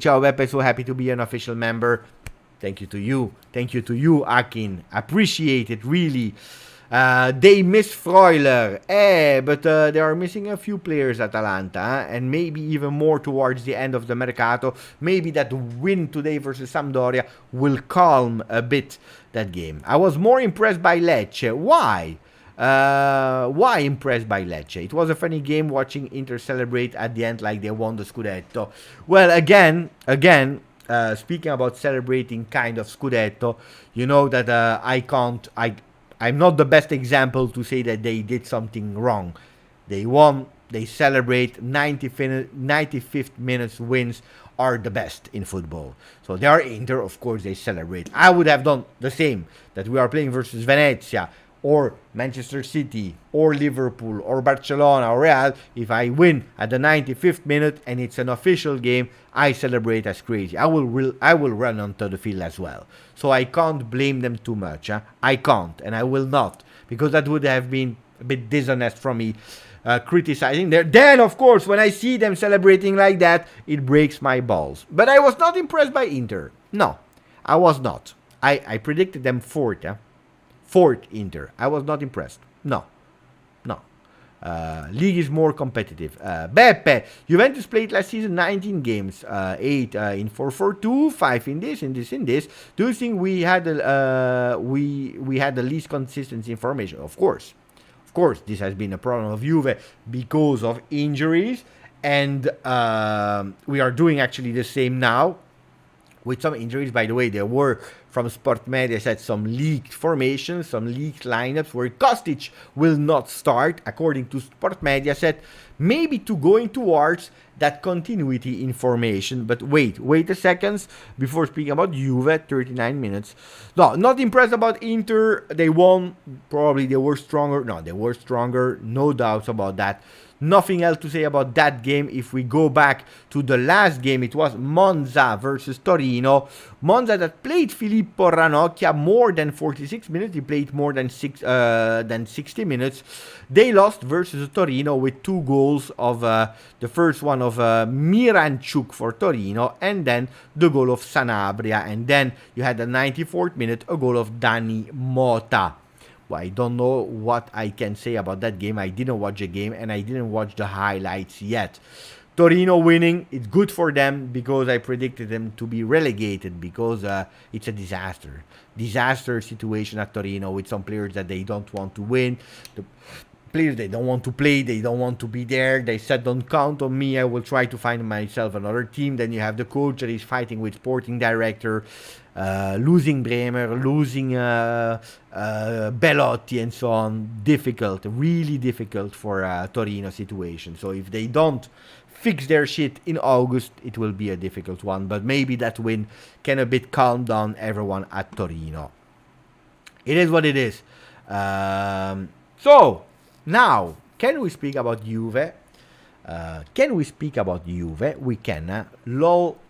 Speaker 1: ciao Beppe, so happy to be an official member. Thank you to you. Thank you to you, Akin. Appreciate it, really. They miss Freuler. But they are missing a few players at Atalanta, and maybe even more towards the end of the Mercato. Maybe that win today versus Sampdoria will calm a bit that game. I was more impressed by Lecce. Why? Why impressed by Lecce? It was a funny game watching Inter celebrate at the end like they won the Scudetto. Well, again, speaking about celebrating kind of Scudetto, you know that I'm not the best example to say that they did something wrong. They won, they celebrate, 95th minutes wins are the best in football. So they are Inter, of course they celebrate. I would have done the same, that we are playing versus Venezia, or Manchester City, or Liverpool, or Barcelona, or Real. If I win at the 95th minute and it's an official game, I celebrate as crazy. I will run onto the field as well. So I can't blame them too much. I can't, and I will not, because that would have been a bit dishonest from me, criticizing them. Then, of course, when I see them celebrating like that, it breaks my balls. But I was not impressed by Inter. No, I was not. I predicted them fourth. Fourth Inter. I was not impressed. No. League is more competitive. Beppe, Juventus played last season 19 games, 8 in 4-4-2, 5 in this. Do you think we had we had the least consistency in formation? Of course, this has been a problem of Juve because of injuries, and we are doing actually the same now. With some injuries, by the way, there were from Sport Media said some leaked formations, some leaked lineups where Kostic will not start, according to Sport Media said, maybe to going towards that continuity in formation. But wait a second before speaking about Juve. 39 minutes. No, not impressed about Inter. They won. Probably they were stronger. No, they were stronger. No doubts about that. Nothing else to say about that game. If we go back to the last game, it was Monza versus Torino. Monza that played Filippo Ranocchia more than 46 minutes. He played more than 60 minutes. They lost versus Torino with 2 goals of the first one of Miranchuk for Torino, and then the goal of Sanabria, and then you had the 94th minute, a goal of Dani Mota. Well, I don't know what I can say about that game. I didn't watch the game, and I didn't watch the highlights yet. Torino winning, it's good for them because I predicted them to be relegated because it's a disaster situation at Torino with some players that they don't want to win. The players, they don't want to play, they don't want to be there. They said, don't count on me, I will try to find myself another team. Then you have the coach that is fighting with sporting director, losing Bremer, losing Belotti and so on. Difficult, really difficult for Torino situation. So if they don't fix their shit in August, it will be a difficult one. But maybe that win can a bit calm down everyone at Torino. It is what it is. So, now, can we speak about Juve? We can.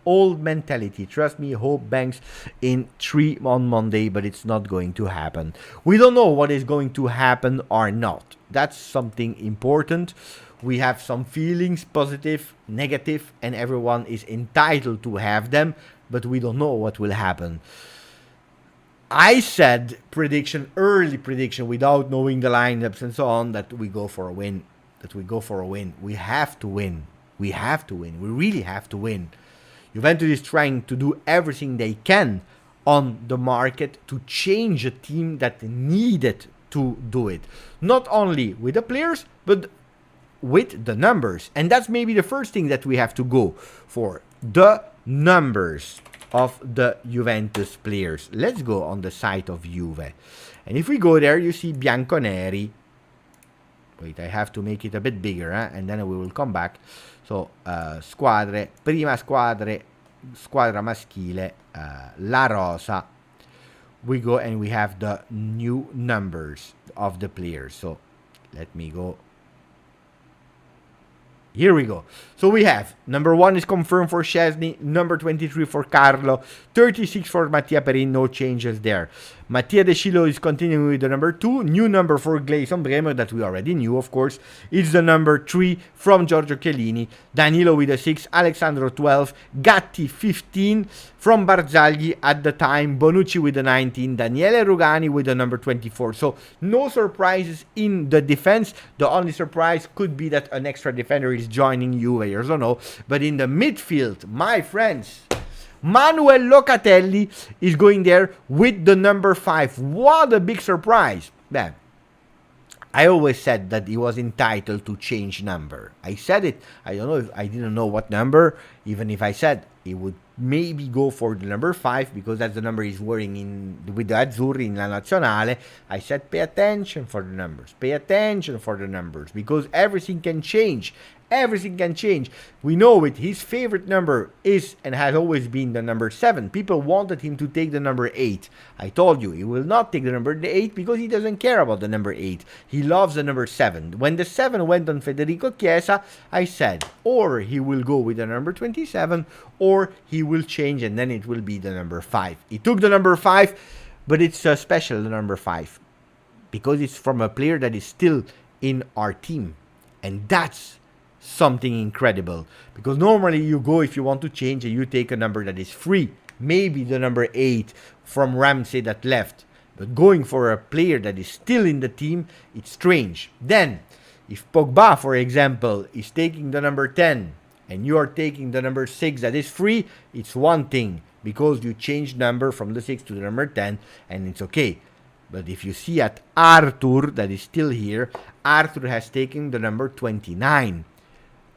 Speaker 1: Old mentality. Trust me, hope banks in 3 on Monday, but it's not going to happen. We don't know what is going to happen or not. That's something important. We have some feelings, positive, negative, and everyone is entitled to have them, but we don't know what will happen. I said early prediction, without knowing the lineups and so on, that we go for a win. We have to win. We really have to win. Juventus is trying to do everything they can on the market to change a team that needed to do it. Not only with the players, but with the numbers. And that's maybe the first thing that we have to go for. The numbers of the Juventus players. Let's go on the site of Juve. And if we go there, you see Bianconeri. Wait, I have to make it a bit bigger, and then we will come back. So, squadre, prima squadra maschile, La Rosa. We go and we have the new numbers of the players. So, let me go. Here we go. So we have number 1 is confirmed for Szczesny, number 23 for Carlo, 36 for Mattia Perin, no changes there. Mattia De Chilo is continuing with the number 2. New number for Gleison Bremer that we already knew, of course. It's the number 3 from Giorgio Chiellini. Danilo with a 6, Alessandro 12, Gatti 15 from Barzagli at the time, Bonucci with the 19, Daniele Rugani with the number 24. So no surprises in the defense. The only surprise could be that an extra defender is joining Juve, I don't know. But in the midfield, my friends, Manuel Locatelli is going there with the number 5. What a big surprise. Man, I always said that he was entitled to change number. I said it. I don't know if I didn't know what number. Even if I said he would maybe go for the number 5 because that's the number he's wearing with the Azzurri in La Nazionale. I said pay attention for the numbers. Pay attention for the numbers because everything can change. Everything can change. We know it. His favorite number is and has always been the number 7. People wanted him to take the number 8. I told you, he will not take the number 8 because he doesn't care about the number 8. He loves the number 7. When the 7 went on Federico Chiesa, I said, or he will go with the number 27, or he will change and then it will be the number 5. He took the number 5, but it's a special number 5 because it's from a player that is still in our team. And that's something incredible, because normally you go, if you want to change, and you take a number that is free, maybe the number 8 from Ramsey that left, but going for a player that is still in the team, it's strange. Then if Pogba, for example, is taking the number 10 and you are taking the number 6 that is free, it's one thing because you change number from the 6 to the number 10 and it's okay. But if you see at Arthur that is still here, Arthur has taken the number 29.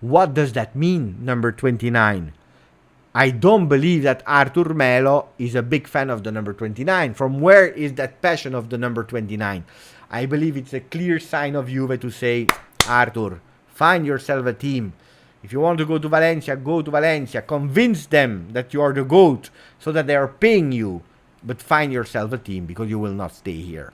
Speaker 1: What does that mean, number 29? I don't believe that Arthur Melo is a big fan of the number 29. From where is that passion of the number 29? I believe it's a clear sign of Juve to say, Arthur, find yourself a team. If you want to go to Valencia, go to Valencia. Convince them that you are the GOAT so that they are paying you. But find yourself a team because you will not stay here.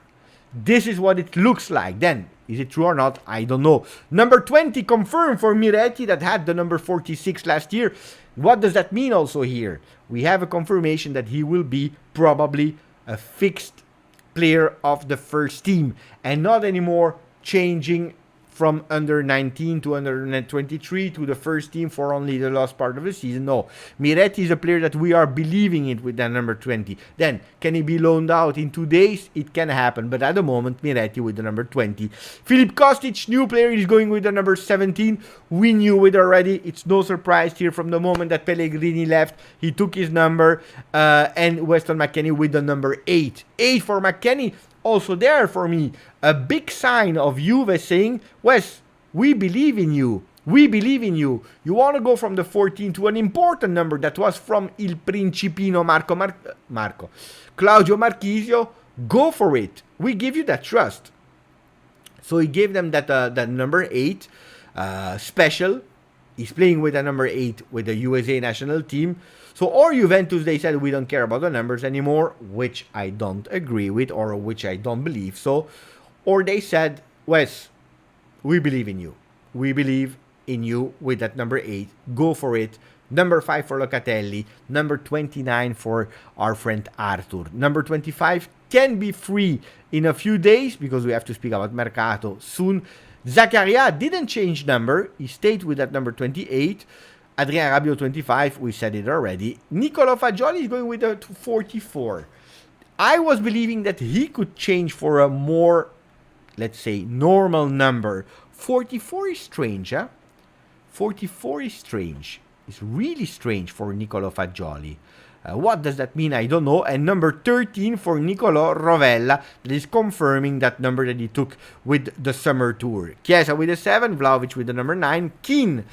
Speaker 1: This is what it looks like. Then, Is it true or not? I don't know. Number 20 confirmed for Miretti that had the number 46 last year. What does that mean also here? We have a confirmation that he will be probably a fixed player of the first team and not anymore changing from under 19 to under 23 to the first team for only the last part of the season. No, Miretti is a player that we are believing in with that number 20. Then, can he be loaned out in 2 days? It can happen, but at the moment, Miretti with the number 20. Filip Kostic, new player, is going with the number 17. We knew it already. It's no surprise here from the moment that Pellegrini left. He took his number, and Weston McKennie with the number 8. 8 for McKennie. Also there for me, a big sign of Juve saying, Wes, we believe in you. We believe in you. You want to go from the 14 to an important number that was from Il Principino Claudio Marchisio. Go for it. We give you that trust. So he gave them that number 8 special. He's playing with a number 8 with the USA national team. So, or Juventus, they said we don't care about the numbers anymore, which I don't agree with, or which I don't believe so. Or they said, Wes, we believe in you. We believe in you with that number 8. Go for it. Number 5 for Locatelli. Number 29 for our friend Arthur. Number 25 can be free in a few days because we have to speak about Mercato soon. Zakaria didn't change number. He stayed with that number 28. Adrien Rabiot 25, we said it already. Nicolo Fagioli is going with a 44. I was believing that he could change for a more, let's say, normal number. 44 is strange, huh? 44 is strange. It's really strange for Nicolo Fagioli. What does that mean? I don't know. And number 13 for Nicolo Rovella. That is confirming that number that he took with the summer tour. Chiesa with the 7. Vlahovic with the number 9. Keane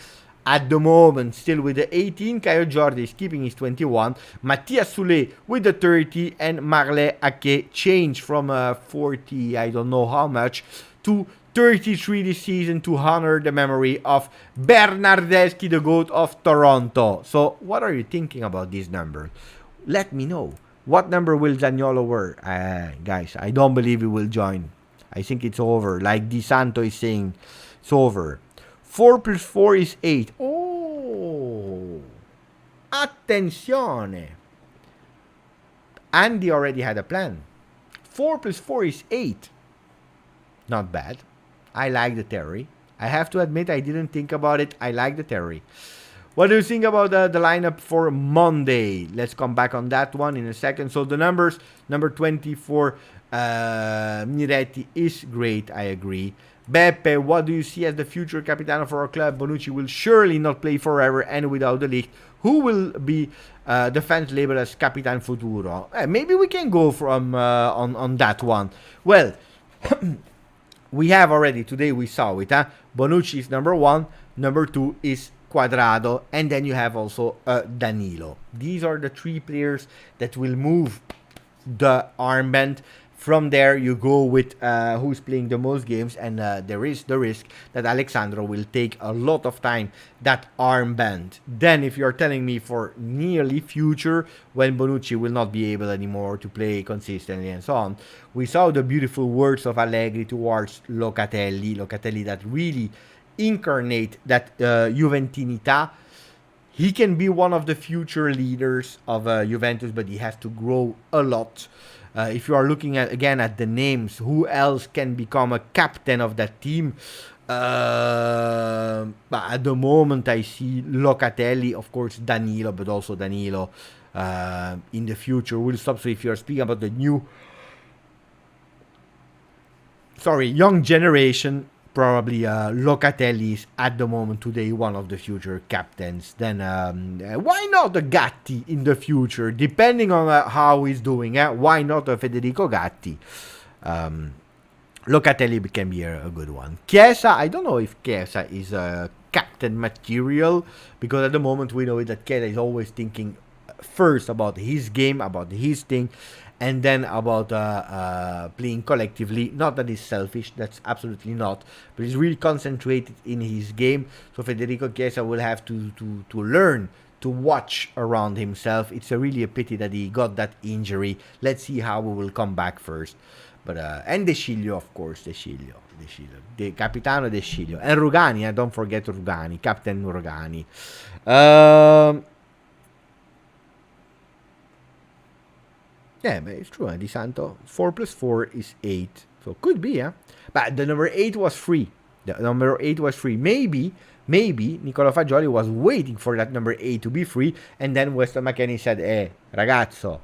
Speaker 1: at the moment still with the 18. Caio Jordi is keeping his 21. Mathias Soulé with the 30. And Marley Ake changed from 40, I don't know how much, to 33 this season to honor the memory of Bernardeschi, the GOAT of Toronto. So, what are you thinking about this number? Let me know. What number will Zaniolo wear? Guys, I don't believe he will join. I think it's over. Like Di Santo is saying, it's over. 4 plus 4 is 8. Oh! Attenzione! Andy already had a plan. 4 plus 4 is 8. Not bad. I like the theory. I have to admit, I didn't think about it. I like the theory. What do you think about the lineup for Monday? Let's come back on that one in a second. So the numbers, number 24, Miretti is great. I agree. Beppe, what do you see as the future capitano for our club? Bonucci will surely not play forever and without the league. Who will be the fans labeled as Capitan Futuro? Maybe we can go from on that one. Well, we have already, today we saw it. Bonucci is number 1. Number 2 is Quadrado. And then you have also Danilo. These are the 3 players that will move the armband. From there, you go with who's playing the most games, and there is the risk that Alexandro will take a lot of time, that armband. Then, if you're telling me for nearly future, when Bonucci will not be able anymore to play consistently and so on, we saw the beautiful words of Allegri towards Locatelli. Locatelli that really incarnate that Juventinità. He can be one of the future leaders of Juventus, but he has to grow a lot. If you are looking at again at the names, who else can become a captain of that team? But at the moment, I see Locatelli, of course, Danilo, but also Danilo in the future will stop. So if you are speaking about the young generation, probably Locatelli is at the moment today one of the future captains. Then why not a Gatti in the future, depending on how he's doing. Why not a Federico Gatti? Locatelli can be a good one. Chiesa, I don't know if Chiesa is a captain material, because at the moment we know that Chiesa is always thinking first about his game, about his thing, and then about playing collectively. Not that he's selfish, that's absolutely not, but he's really concentrated in his game. So Federico Chiesa will have to learn to watch around himself. It's really a pity that he got that injury. Let's see how he will come back first. But and De Sciglio, of course, De Sciglio, the Capitano De Sciglio, and Rugani. Don't forget Rugani, Captain Rugani. Yeah, but it's true. Di Santo, 4 plus 4 is 8. So could be, yeah. But the number 8 was free. Maybe Nicola Fagioli was waiting for that number 8 to be free, and then Weston McKennie said, ragazzo,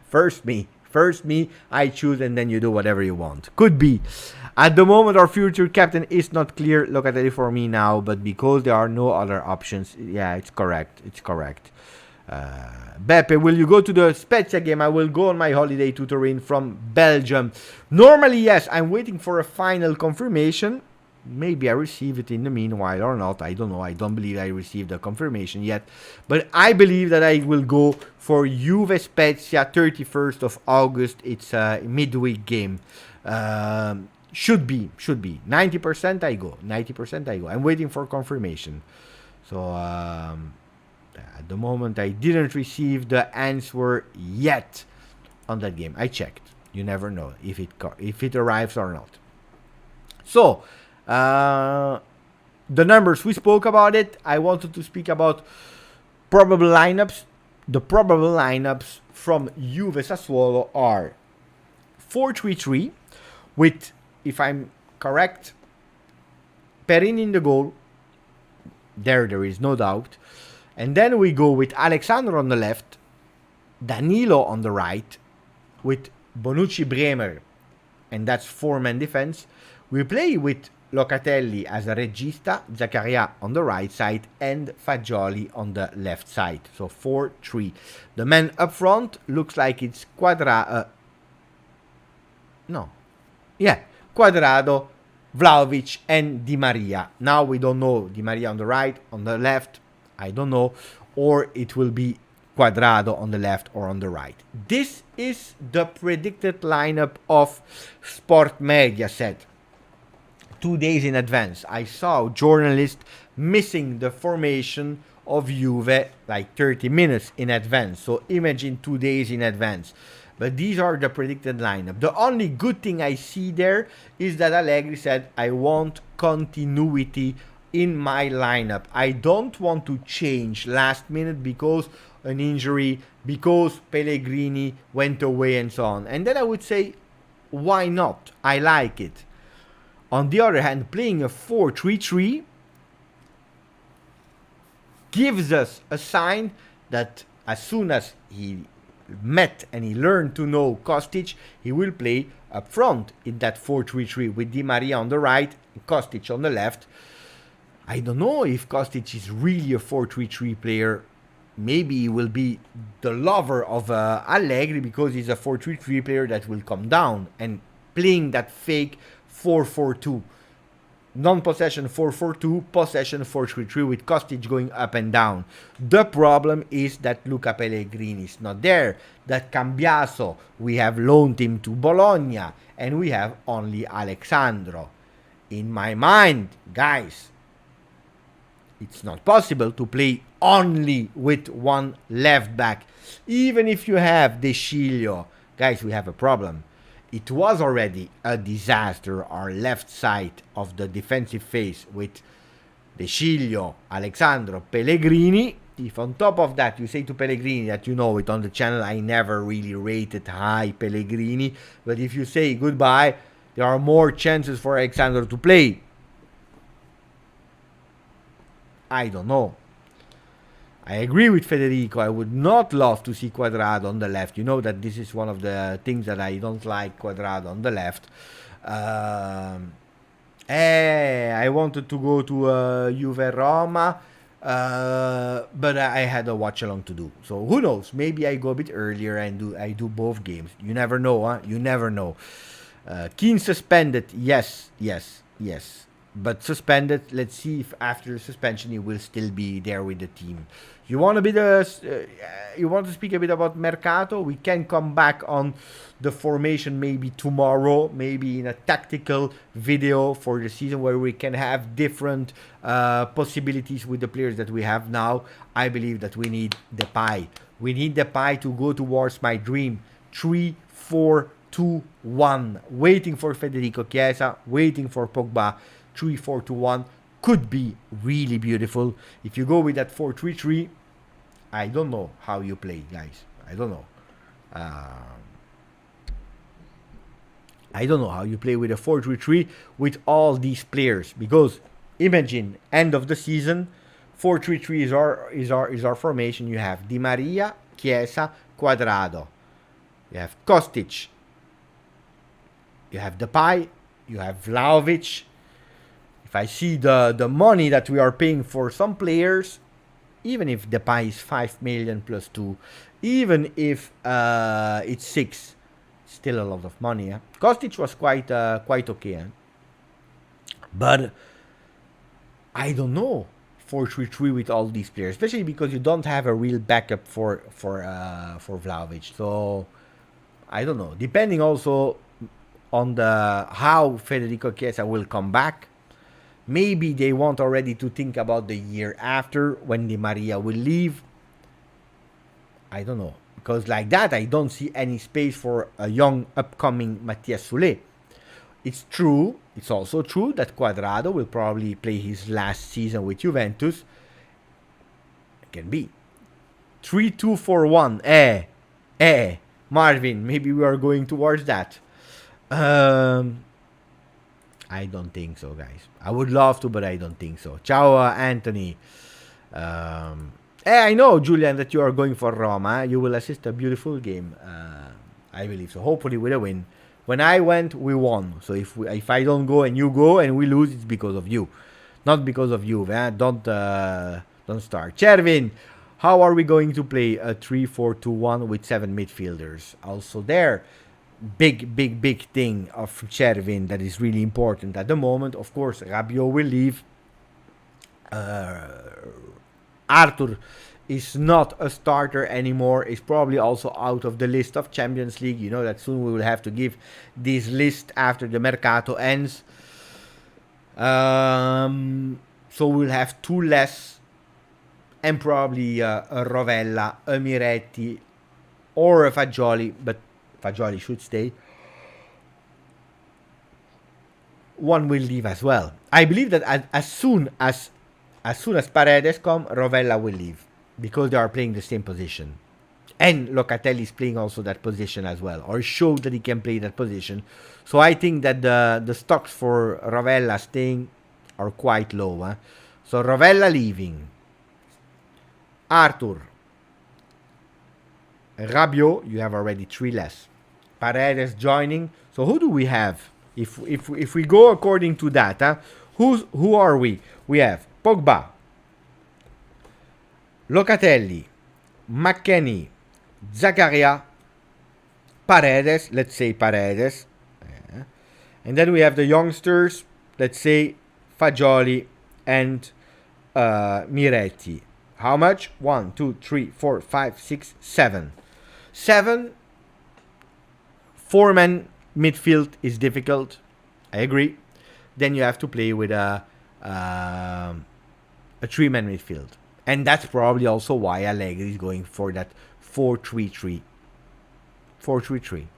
Speaker 1: first me, I choose, and then you do whatever you want. Could be. At the moment, our future captain is not clear. Look at it for me now, but because there are no other options, yeah, it's correct. Beppe, will you go to the Spezia game? I will go on my holiday to Torino from Belgium. Normally, yes. I'm waiting for a final confirmation. Maybe I receive it in the meanwhile or not. I don't know. I don't believe I received the confirmation yet. But I believe that I will go for Juve Spezia 31st of August. It's a midweek game. Should be. 90% I go. I'm waiting for confirmation. So, at the moment, I didn't receive the answer yet on that game. I checked. You never know if it arrives or not. So, the numbers, we spoke about it. I wanted to speak about probable lineups. The probable lineups from Juve Sassuolo are 4-3-3 with, if I'm correct, Perin in the goal. There is no doubt. And then we go with Alexandro on the left, Danilo on the right, with Bonucci Bremer, and that's 4-man defense. We play with Locatelli as a regista, Zaccaria on the right side, and Fagioli on the left side. So 4-3. The man up front looks like it's Quadrado, Vlahovic, and Di Maria. Now we don't know Di Maria on the right, on the left, I don't know, or it will be Quadrado on the left or on the right. This is the predicted lineup of Sport Media set 2 days in advance. I saw journalists missing the formation of Juve like 30 minutes in advance. So imagine 2 days in advance. But these are the predicted lineup. The only good thing I see there is that Allegri said, I want continuity in my lineup. I don't want to change last minute because an injury, because Pellegrini went away and so on. And then I would say, why not? I like it. On the other hand, playing a 4-3-3 gives us a sign that as soon as he met and he learned to know Kostic, he will play up front in that 4-3-3 with Di Maria on the right and Kostic on the left. I don't know if Kostic is really a 4-3-3 player. Maybe he will be the lover of Allegri because he's a 4-3-3 player that will come down and playing that fake 4-4-2. Non-possession 4-4-2, possession 4-3-3 with Kostic going up and down. The problem is that Luca Pellegrini is not there. That Cambiaso, we have loaned him to Bologna and we have only Alexandro. In my mind, guys, it's not possible to play only with one left back. Even if you have De Sciglio, guys, we have a problem. It was already a disaster, our left side of the defensive phase with De Sciglio, Alexandro, Pellegrini. If on top of that you say to Pellegrini that you know it on the channel, I never really rated high Pellegrini. But if you say goodbye, there are more chances for Alexandro to play. I don't know. I agree with Federico. I would not love to see Quadrado on the left. You know that this is one of the things that I don't like, Quadrado on the left. I wanted to go to Juve Roma, but I had a watch along to do. So who knows? Maybe I go a bit earlier and I do both games. You never know, huh? You never know. Keane suspended. Yes. But suspended. Let's see if after suspension he will still be there with the team. You want to speak a bit about Mercato? We can come back on the formation maybe tomorrow, maybe in a tactical video for the season where we can have different possibilities with the players that we have now. I believe that we need Depay. We need Depay to go towards my dream 3-4-2 3-2-1. Waiting for Federico Chiesa, waiting for Pogba. 3-4-2-1 could be really beautiful. If you go with that 4-3-3, I don't know how you play, guys. I don't know. I don't know how you play with a 4-3-3 with all these players, because imagine end of the season, 4-3-3 is our formation. You have Di Maria, Chiesa, Cuadrado. You have Kostic. You have Depay. You have Vlahovic. If I see the money that we are paying for some players, even if Depay is 5 million plus 2, even if it's 6, still a lot of money. Kostic was quite okay. But I don't know 4-3-3 with all these players, especially because you don't have a real backup for Vlahovic. So I don't know. Depending also on how Federico Chiesa will come back. Maybe they want already to think about the year after when Di Maria will leave. I don't know. Because like that, I don't see any space for a young, upcoming Matthias Soulé. It's true. It's also true that Cuadrado will probably play his last season with Juventus. It can be. 3-2-4-1. Marvin, maybe we are going towards that. I don't think so, guys. I would love to, but I don't think so. Ciao, Anthony. I know, Julian, that you are going for Roma. You will assist a beautiful game. I believe so. Hopefully with a win. When I went, we won. So if I don't go and you go and we lose, it's because of you. Not because of Juve. Don't start. Chervin, how are we going to play a 3-4-2-1 with 7 midfielders? Also there, big thing of Chervin that is really important at the moment. Of course, Rabiot will leave. Arthur is not a starter anymore. Is probably also out of the list of Champions League. You know that soon we will have to give this list after the Mercato ends. So we'll have 2 less. And probably a Rovella, a Miretti, or a Fagioli. But Fagioli should stay. One will leave as well. I believe that as soon as Paredes come, Rovella will leave, because they are playing the same position. And Locatelli is playing also that position as well, or showed that he can play that position. So I think that the stocks for Rovella staying are quite low. So Rovella leaving. Arthur. Rabiot, you have already 3 less. Paredes joining. So who do we have? If we go according to that, who are we? We have Pogba, Locatelli, McKennie, Zakaria, Paredes, let's say Paredes. And then we have the youngsters, let's say Fagioli and Miretti. How much? 1, 2, 3, 4, 5, 6, 7. 7. 4-man midfield is difficult. I agree. Then you have to play with a 3-man midfield. And that's probably also why Allegri is going for that 4-3-3. 4-3-3.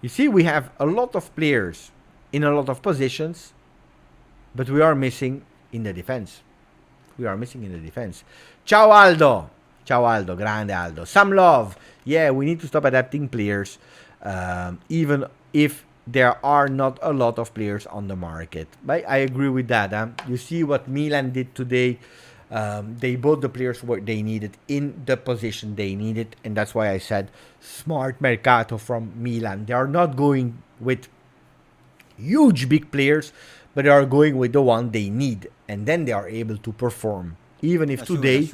Speaker 1: You see, we have a lot of players in a lot of positions, but we are missing in the defense. Ciao Aldo. Grande Aldo. Some love. Yeah, we need to stop adapting players, even if there are not a lot of players on the market. But I agree with that. You see what Milan did today. They bought the players what they needed in the position they needed, and that's why I said smart mercato from Milan. They are not going with huge big players, but they are going with the one they need, and then they are able to perform. Even if today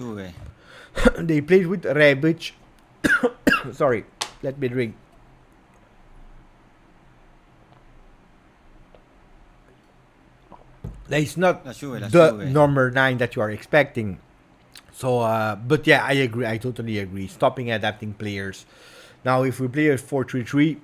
Speaker 1: they played with Rebic. Sorry, let me drink. It's not the number 9 that you are expecting. So, but yeah, I agree. I totally agree. Stopping adapting players. Now, if we play a 4-3-3,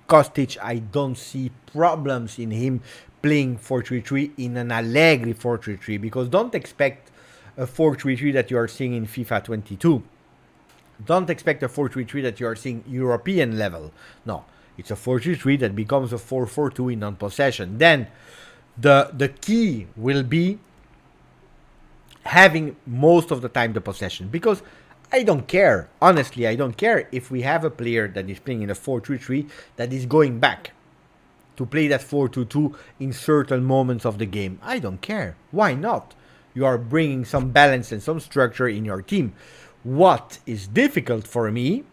Speaker 1: Kostic, I don't see problems in him playing 4-3-3 in an Allegri 4-3-3, because don't expect a 4-3-3 that you are seeing in FIFA 22. Don't expect a 4-3-3 that you are seeing European level. No, it's a 4-3-3 that becomes a 4-4-2 in non-possession. Then the key will be having most of the time the possession, because I don't care. Honestly, I don't care if we have a player that is playing in a 4-3-3 that is going back to play that 4-2-2 in certain moments of the game. I don't care. Why not? You are bringing some balance and some structure in your team. What is difficult for me,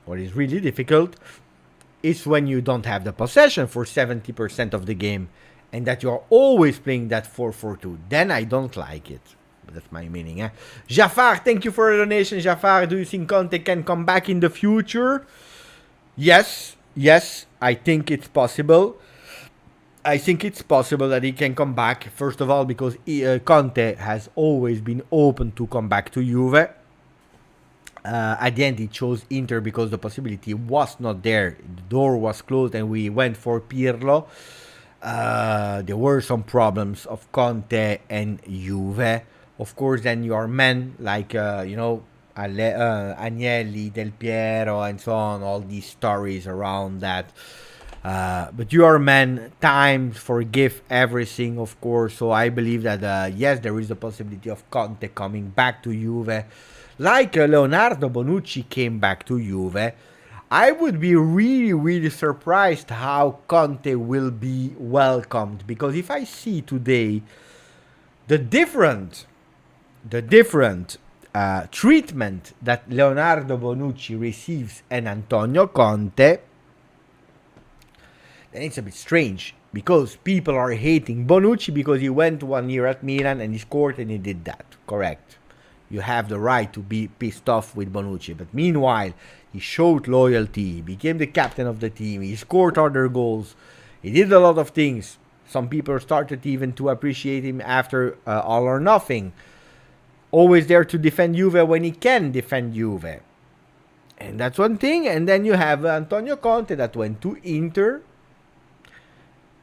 Speaker 1: what is really difficult, is when you don't have the possession for 70% of the game and that you're always playing that 4-4-2. Then I don't like it. That's my meaning. Jafar, thank you for the donation. Jafar, do you think Conte can come back in the future? Yes, I think it's possible. I think it's possible that he can come back. First of all, because Conte has always been open to come back to Juve. At the end, he chose Inter because the possibility was not there. The door was closed and we went for Pirlo. There were some problems of Conte and Juve. Of course, then your men like, Agnelli, Del Piero, and so on, all these stories around that. But your men, time, forgive everything, of course. So I believe that, yes, there is a possibility of Conte coming back to Juve. Like Leonardo Bonucci came back to Juve. I would be really, really surprised how Conte will be welcomed. Because if I see today the different treatment that Leonardo Bonucci receives and Antonio Conte, then it's a bit strange, because people are hating Bonucci because he went 1 year at Milan and he scored and he did that. Correct. You have the right to be pissed off with Bonucci. But meanwhile, he showed loyalty, he became the captain of the team, he scored other goals, he did a lot of things. Some people started even to appreciate him after All or Nothing. Always there to defend Juve when he can defend Juve. And that's one thing. And then you have Antonio Conte that went to Inter.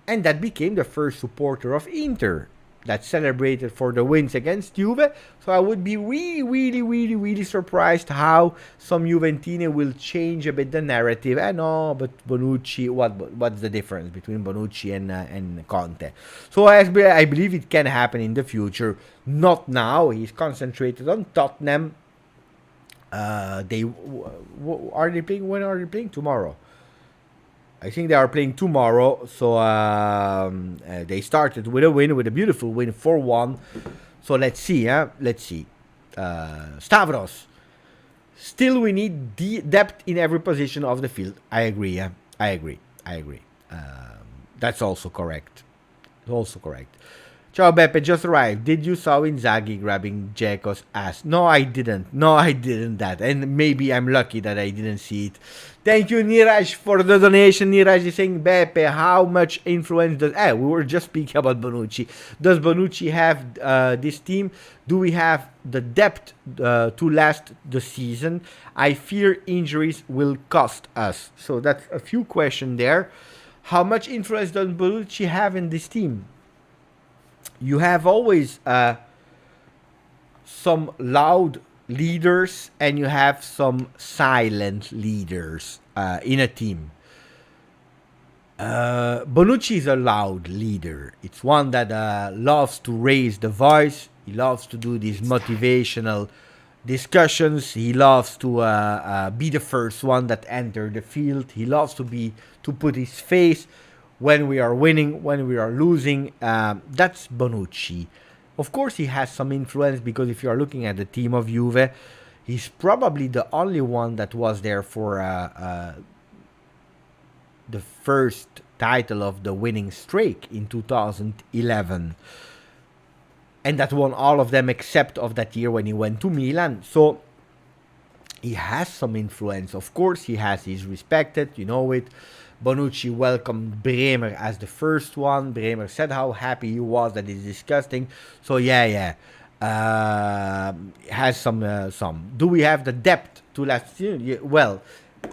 Speaker 1: And that became the first supporter of Inter that celebrated for the wins against Juve. So I would be really, really, really, really surprised how some Juventini will change a bit the narrative. And but Bonucci, what's the difference between Bonucci and Conte? So I believe it can happen in the future. Not now. He's concentrated on Tottenham. Are they playing? When are they playing? Tomorrow. I think they are playing tomorrow. So they started with a beautiful win, 4-1. So let's see. Let's see. Stavros. Still, we need depth in every position of the field. I agree. I agree. That's also correct. Ciao Beppe, just arrived. Did you saw Inzaghi grabbing Dzeko's ass? No, I didn't that. And maybe I'm lucky that I didn't see it. Thank you, Niraj, for the donation. Niraj is saying, Beppe, how much influence does... we were just speaking about Bonucci. Does Bonucci have this team? Do we have the depth to last the season? I fear injuries will cost us. So that's a few questions there. How much influence does Bonucci have in this team? You have always some loud leaders and you have some silent leaders in a team. Bonucci is a loud leader. It's one that loves to raise the voice. He loves to do these motivational discussions. He loves to be the first one that enter the field. He loves to put his face when we are winning, when we are losing. That's Bonucci. Of course, he has some influence because if you are looking at the team of Juve, he's probably the only one that was there for the first title of the winning streak in 2011. And that won all of them except of that year when he went to Milan. So he has some influence. Of course, he's respected, you know it. Bonucci welcomed Bremer as the first one. Bremer said how happy he was that it's disgusting. So has some. Do we have the depth to last year? Yeah, well,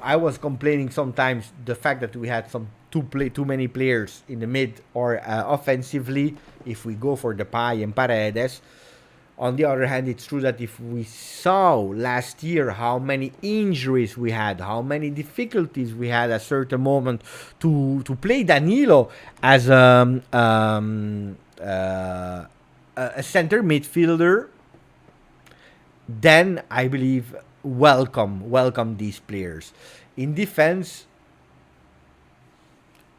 Speaker 1: I was complaining sometimes the fact that we had too many players in the mid or offensively. If we go for Depay and Paredes, On the other hand, it's true that if we saw last year how many injuries we had, how many difficulties we had at a certain moment to play Danilo as a center midfielder, then I believe welcome these players. In defense,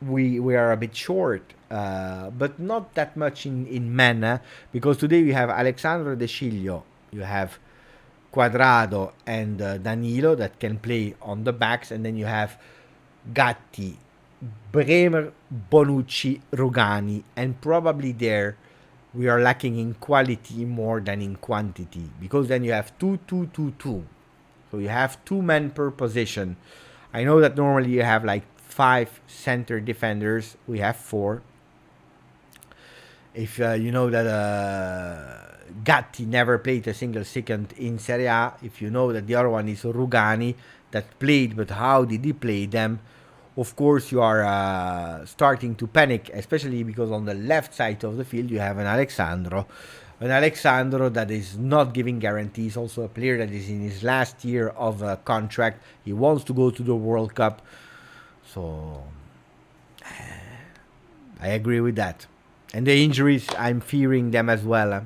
Speaker 1: we are a bit short, but not that much in men, because today we have Alexandro De Sciglio, you have Quadrado and Danilo that can play on the backs, and then you have Gatti, Bremer, Bonucci, Rugani, and probably there we are lacking in quality more than in quantity, because then you have 2-2-2-2, so you have 2 men per position. I know that normally you have like 5 center defenders, we have 4. If you know that Gatti never played a single second in Serie A, if you know that the other one is Rugani that played, but how did he play them? Of course, you are starting to panic, especially because on the left side of the field you have an Alexandro that is not giving guarantees. Also, a player that is in his last year of a contract. He wants to go to the World Cup, so I agree with that. And the injuries, I'm fearing them as well.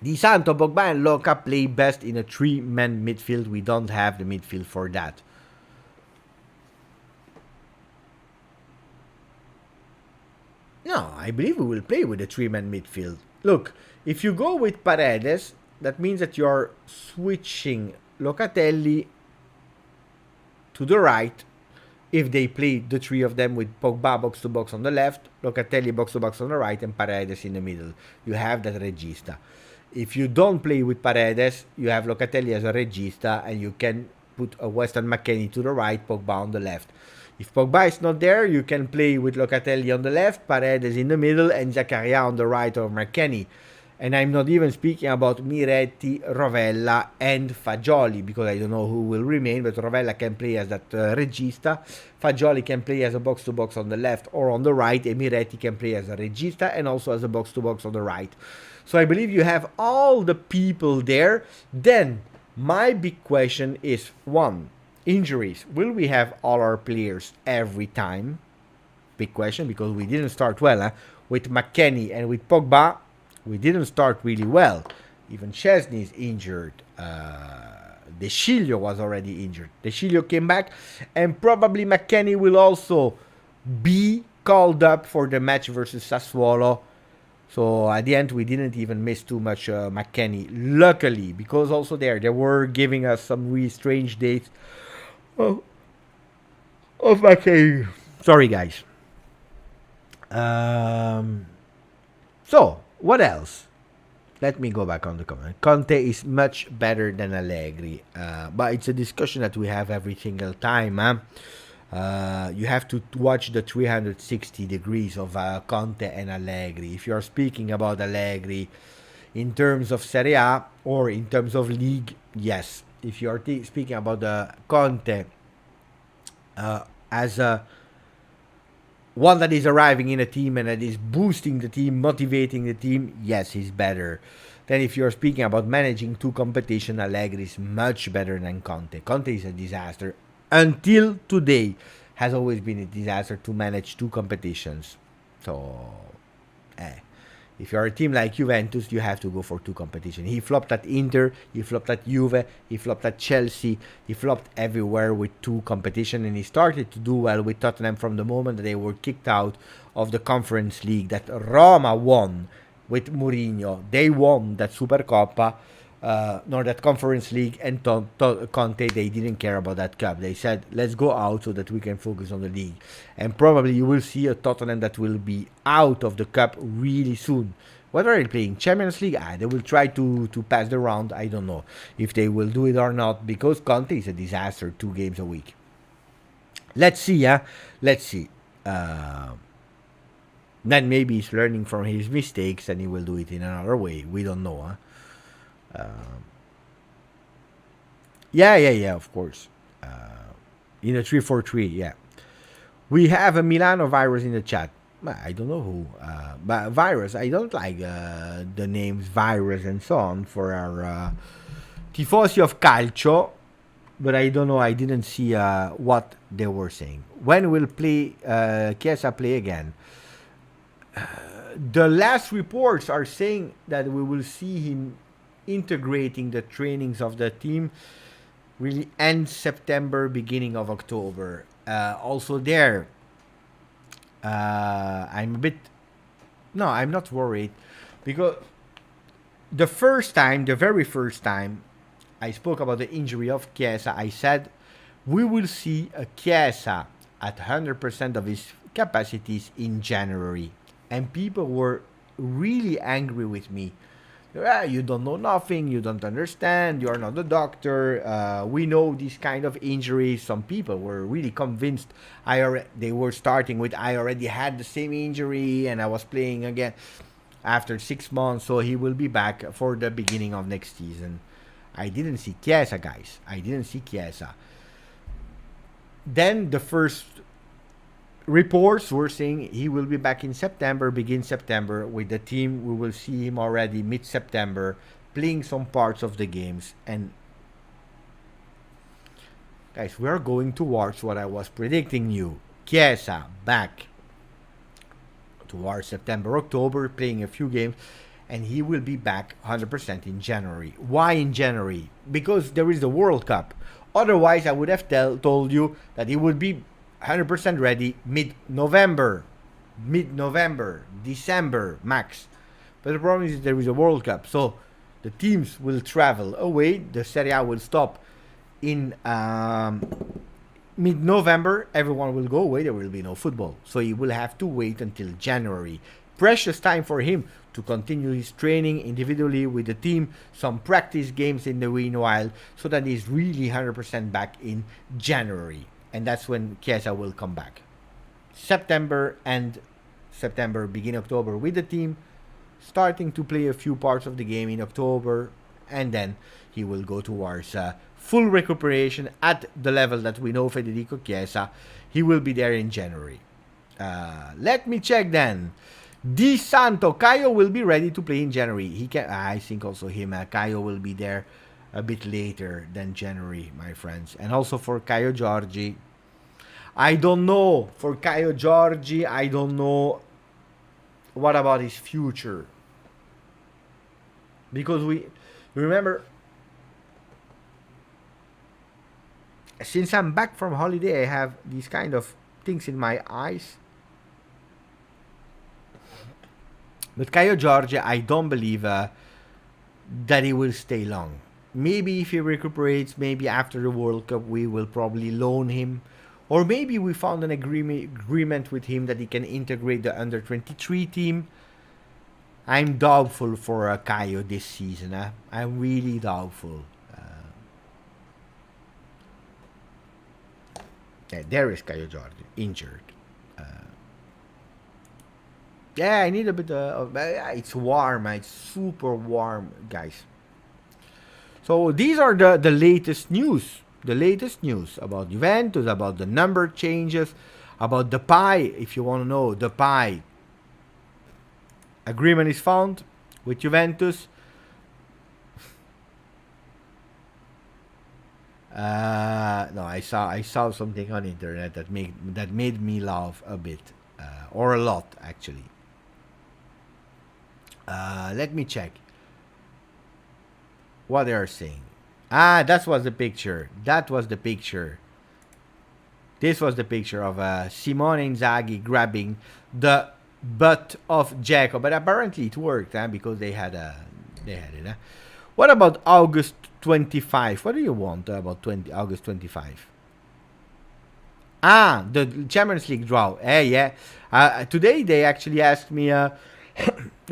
Speaker 1: Di Santo, Pogba, and Loca play best in a 3-man midfield. We don't have the midfield for that. No, I believe we will play with a 3-man midfield. Look, if you go with Paredes, that means that you're switching Locatelli to the right. If they play the 3 of them with Pogba box to box on the left, Locatelli box to box on the right, and Paredes in the middle, you have that regista. If you don't play with Paredes, you have Locatelli as a regista, and you can put a Weston McKennie to the right, Pogba on the left. If Pogba is not there, you can play with Locatelli on the left, Paredes in the middle, and Zakaria on the right of McKennie. And I'm not even speaking about Miretti, Rovella, and Fagioli, because I don't know who will remain, but Rovella can play as that regista. Fagioli can play as a box-to-box on the left or on the right, and Miretti can play as a regista and also as a box-to-box on the right. So I believe you have all the people there. Then, my big question is, 1, injuries. Will we have all our players every time? Big question, because we didn't start well. With McKennie and with Pogba, we didn't start really well. Even Chesney is injured. De Sciglio was already injured. De Sciglio came back, and probably McKennie will also be called up for the match versus Sassuolo. So at the end, we didn't even miss too much McKennie. Luckily, because also they were giving us some really strange dates of McKennie. Sorry, guys. So, what else? Let me go back on the comment. Conte is much better than Allegri. But it's a discussion that we have every single time. You have to watch the 360 degrees of Conte and Allegri. If you're speaking about Allegri in terms of Serie A or in terms of league, yes. If you're speaking about Conte as a one that is arriving in a team and that is boosting the team, motivating the team, yes, he's better. Then if you're speaking about managing 2 competitions, Allegri is much better than Conte. Conte is a disaster. Until today, has always been a disaster to manage 2 competitions. So, if you're a team like Juventus, you have to go for 2 competitions. He flopped at Inter, he flopped at Juve, he flopped at Chelsea, he flopped everywhere with 2 competitions, and he started to do well with Tottenham from the moment that they were kicked out of the Conference League that Roma won with Mourinho. They won that Supercoppa, that Conference League, and Conte, they didn't care about that cup. They said, let's go out so that we can focus on the league. And probably you will see a Tottenham that will be out of the cup really soon. What are they playing? Champions League? They will try to pass the round. I don't know if they will do it or not, because Conte is a disaster, 2 games a week. Let's see, Let's see. Then maybe he's learning from his mistakes and he will do it in another way. We don't know, Yeah, of course. In a 3-4-3, yeah. We have a Milano virus in the chat. I don't know who. but virus. I don't like the names virus and so on for our tifosi of calcio. But I don't know. I didn't see what they were saying. When will Chiesa play again? The last reports are saying that we will see him integrating the trainings of the team really end September, beginning of October. Also there, I'm a bit... No, I'm not worried. Because the very first time, I spoke about the injury of Chiesa. I said, we will see a Chiesa at 100% of his capacities in January. And people were really angry with me. You don't know nothing, you don't understand, you're not a doctor, we know these kind of injuries. Some people were really convinced they were starting with, I already had the same injury and I was playing again after 6 months, so he will be back for the beginning of next season. I didn't see Chiesa, guys. I didn't see Chiesa. Then the first reports were saying he will be back in September, begin September with the team. We will see him already mid-September playing some parts of the games. And guys, we are going towards what I was predicting you. Chiesa back towards September, October, playing a few games. And he will be back 100% in January. Why in January? Because there is the World Cup. Otherwise, I would have told you that he would be 100% ready mid-November, December max. But the problem is there is a World Cup. So the teams will travel away. The Serie A will stop in mid-November. Everyone will go away. There will be no football. So he will have to wait until January. Precious time for him to continue his training individually with the team, some practice games in the meanwhile, so that he's really 100% back in January. And that's when Chiesa will come back. September, begin October with the team, starting to play a few parts of the game in October, and then he will go towards full recuperation at the level that we know Federico Chiesa. He will be there in January. Let me check then. Di Santo, Caio will be ready to play in January. I think also him, Caio will be there a bit later than January, my friends. And also for Caio Giorgi, I don't know. For Caio Giorgi, I don't know what about his future. Because we remember, since I'm back from holiday, I have these kind of things in my eyes. But Caio Giorgi, I don't believe that he will stay long. Maybe if he recuperates, maybe after the World Cup, we will probably loan him. Or maybe we found an agreement with him that he can integrate the under-23 team. I'm doubtful for Caio this season. I'm really doubtful. There is Caio Giorgi, injured. I need a bit of... it's warm. It's super warm, guys. So these are the latest news. The latest news about Juventus, about the number changes, about the pie. If you want to know, the pie. Agreement is found with Juventus. No, I saw something on internet that made me laugh a bit, or a lot actually. Let me check what they are saying. That was the picture. This was the picture of Simone Inzaghi grabbing the butt of Dzeko, but apparently it worked, because they had it. What about August 25? What do you want about August 25? The Champions League draw. Yeah. Today they actually asked me.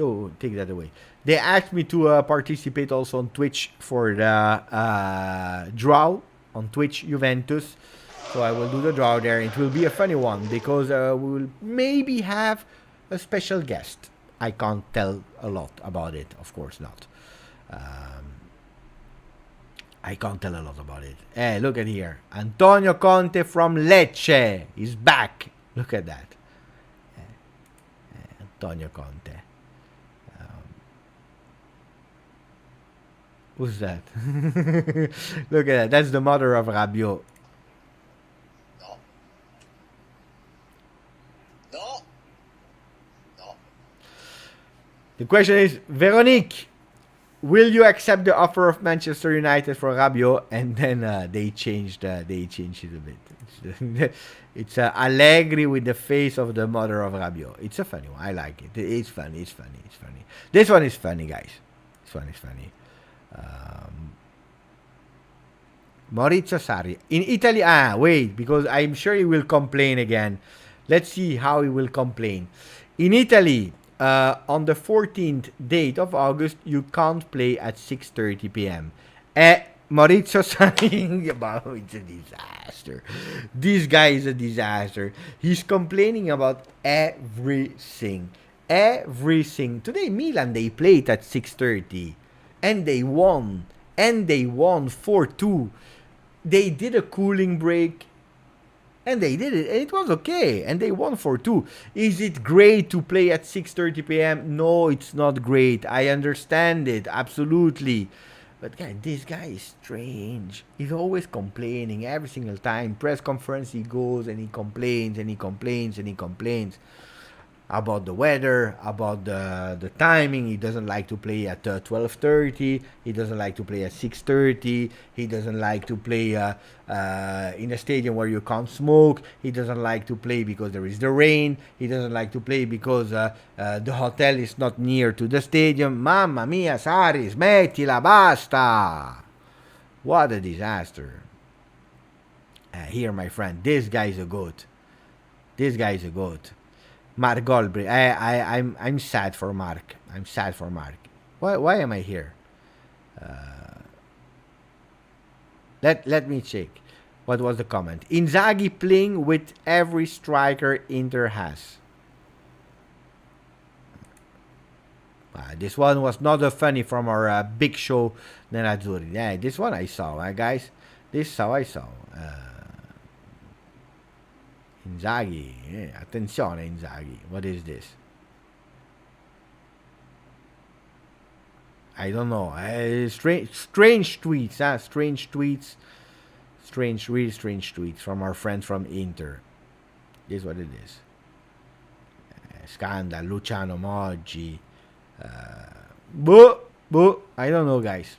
Speaker 1: Oh, take that away. They asked me to participate also on Twitch for the draw on Twitch Juventus. So I will do the draw there. It will be a funny one because we will maybe have a special guest. I can't tell a lot about it, of course not. I can't tell a lot about it. Hey, look at here. Antonio Conte from Lecce is back. Look at that. Antonio Conte. Who's that? Look at that. That's the mother of Rabiot.
Speaker 2: No. No. No.
Speaker 1: The question is, Veronique, will you accept the offer of Manchester United for Rabiot? And then they changed it a bit. It's Allegri with the face of the mother of Rabiot. It's a funny one. I like it. It's funny. This one is funny, guys. This one is funny. Maurizio Sarri. In Italy, wait, because I'm sure he will complain again. Let's see how he will complain. In Italy, on the 14th date of August, you can't play at 6:30 p.m. Maurizio Sarri, it's a disaster. This guy is a disaster. He's complaining about everything. Today, Milan, they played at 6:30. And they won. 4-2. They did a cooling break. And they did it. And it was okay. And they won 4-2. Is it great to play at 6:30 p.m.? No, it's not great. I understand it. Absolutely. But this guy is strange. He's always complaining every single time. Press conference he goes and he complains about the weather, about the timing. He doesn't like to play at 12:30. He doesn't like to play at 6:30. He doesn't like to play in a stadium where you can't smoke. He doesn't like to play because there is the rain. He doesn't like to play because the hotel is not near to the stadium. Mamma mia, Sarri, smettila, basta. What a disaster. Here, my friend, this guy is a goat. Mark Goldberg. I'm sad for Mark. Why am I here? Let me check. What was the comment? Inzaghi playing with every striker Inter has. This one was not a funny from our big show Nerazzurri. Yeah, this one I saw, guys. This is how I saw. Inzaghi, attenzione Inzaghi. What is this? I don't know. Strange tweets, really strange tweets from our friends from Inter. This is what it is. Scandal, Luciano Moggi. I don't know, guys.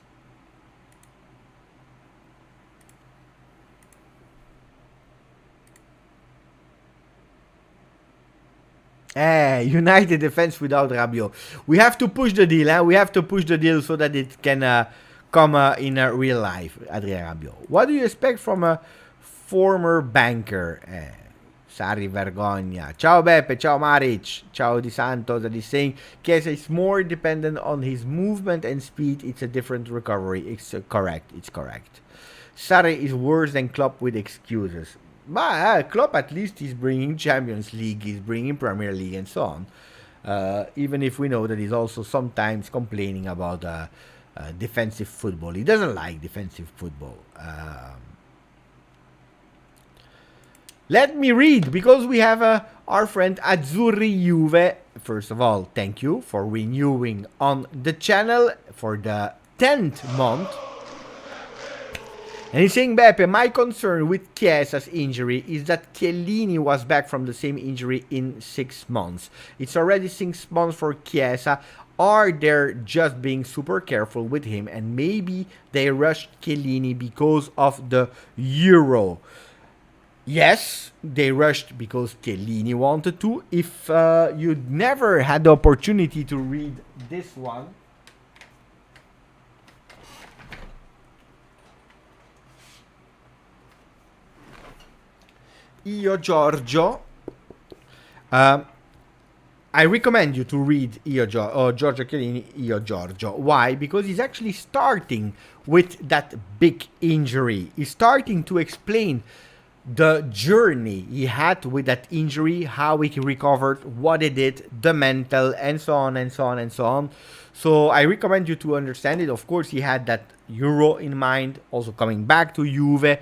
Speaker 1: United defense without Rabiot. We have to push the deal. We have to push the deal so that it can come in real life. Adrien Rabiot. What do you expect from a former banker? Sarri vergogna. Ciao Beppe. Ciao Maric. Ciao Di Santos. That is saying Chiesa is more dependent on his movement and speed. It's a different recovery. It's correct. Sarri is worse than Klopp with excuses. But Klopp at least is bringing Champions League, he's bringing Premier League and so on. Even if we know that he's also sometimes complaining about defensive football. He doesn't like defensive football. Let me read, because we have our friend Azzurri Juve. First of all, thank you for renewing on the channel for the 10th month. And he's saying, Beppe, my concern with Chiesa's injury is that Chiellini was back from the same injury in 6 months. It's already 6 months for Chiesa. Are they just being super careful with him and maybe they rushed Chiellini because of the Euro? Yes, they rushed because Chiellini wanted to. If you never had the opportunity to read this one, Io Giorgio, I recommend you to read Giorgio Chiellini, Io Giorgio. Why? Because he's actually starting with that big injury. He's starting to explain the journey he had with that injury, how he recovered, what he did, the mental, and so on and so on and so on. So I recommend you to understand it. Of course, he had that Euro in mind, also coming back to Juve.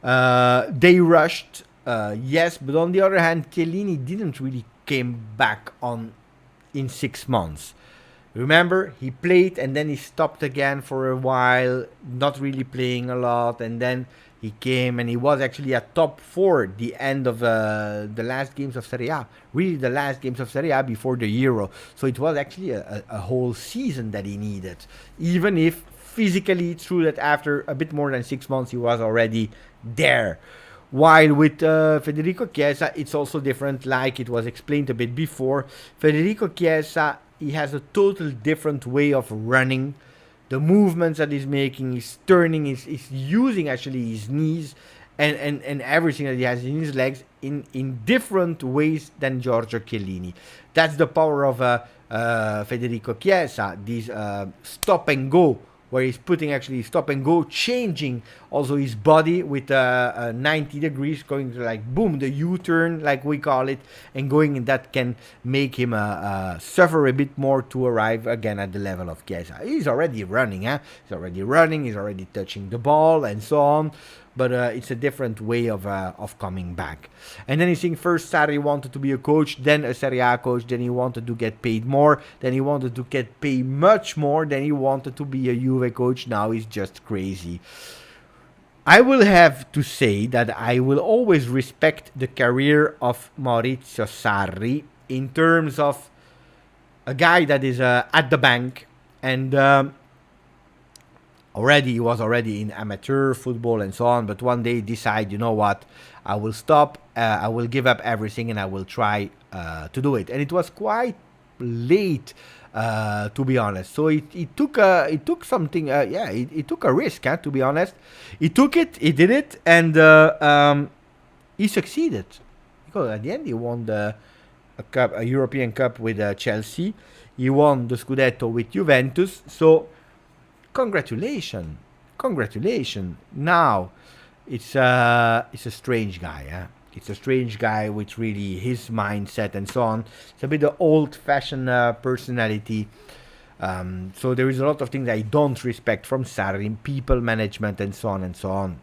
Speaker 1: They rushed. Yes, but on the other hand, Chiellini didn't really came back on in 6 months. Remember, he played and then he stopped again for a while, not really playing a lot, and then he came and he was actually at top 4 the end of the last games of Serie A. Really the last games of Serie A before the Euro. So it was actually a whole season that he needed. Even if physically it's true that after a bit more than 6 months he was already there. While with Federico Chiesa, it's also different, like it was explained a bit before. Federico Chiesa, he has a total different way of running. The movements that he's making, he's turning, he's using actually his knees and everything that he has in his legs in different ways than Giorgio Chiellini. That's the power of Federico Chiesa, this stop and go, where he's putting actually stop and go, changing also his body with 90 degrees, going to like boom, the U-turn like we call it, and going in that can make him suffer a bit more to arrive again at the level of Chiesa. He's already running, he's already touching the ball and so on. But it's a different way of coming back. And then he's saying first Sarri wanted to be a coach, then a Serie A coach, then he wanted to get paid more, then he wanted to get paid much more, then he wanted to be a Juve coach. Now he's just crazy. I will have to say that I will always respect the career of Maurizio Sarri in terms of a guy that is at the bank and he was already in amateur football and so on, but one day decide, you know what, I will stop, I will give up everything and I will try to do it. And it was quite late, to be honest. So he took something, he took a risk, to be honest. He took it, he did it, and he succeeded. Because at the end he won a European Cup with Chelsea. He won the Scudetto with Juventus. So Congratulations. Now, it's a strange guy, It's a strange guy with really his mindset and so on. It's a bit of old-fashioned personality. So there is a lot of things I don't respect from Sarri, people management and so on and so on.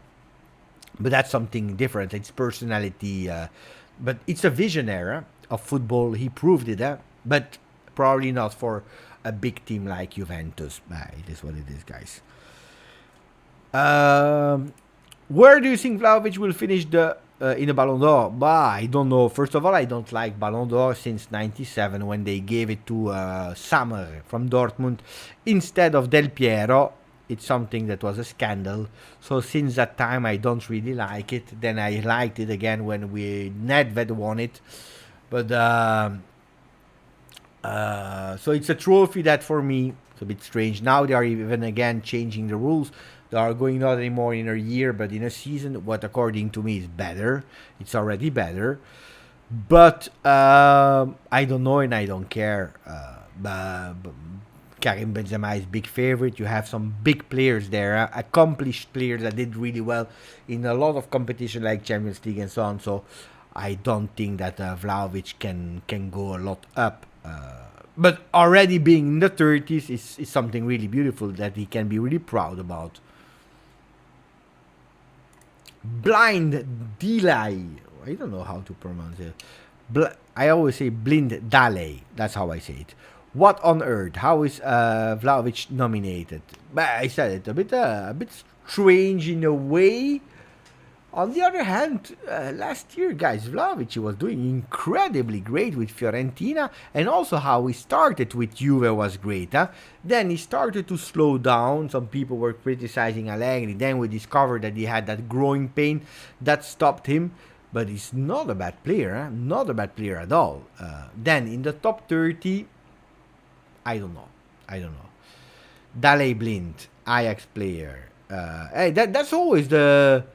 Speaker 1: But that's something different. It's personality. But it's a visionary of football. He proved it, but probably not for a big team like Juventus. It is what it is, guys. Where do you think Vlahovic will finish in the Ballon d'Or? I don't know. First of all, I don't like Ballon d'Or since '97 when they gave it to Sommer from Dortmund instead of Del Piero. It's something that was a scandal. So since that time, I don't really like it. Then I liked it again when Nedved won it. But so it's a trophy that for me, it's a bit strange. Now they are even again changing the rules. They are going not anymore in a year, but in a season, what according to me is better. It's already better. But I don't know and I don't care. Karim Benzema is big favorite. You have some big players there, accomplished players that did really well in a lot of competition like Champions League and so on. So I don't think that Vlahovic can go a lot up. But already being in the 30s is something really beautiful that he can be really proud about. Blind Delay. I don't know how to pronounce it. I always say Blind Dale. That's how I say it. What on earth? How is Vlahovic nominated? I said it a bit strange in a way. On the other hand, last year, guys, Vlahovic was doing incredibly great with Fiorentina, and also how he started with Juve was great. Then he started to slow down. Some people were criticizing Allegri. Then we discovered that he had that growing pain that stopped him. But he's not a bad player, not a bad player at all. Then in the top 30, I don't know. Dale Blind, Ajax player. Hey, that's always the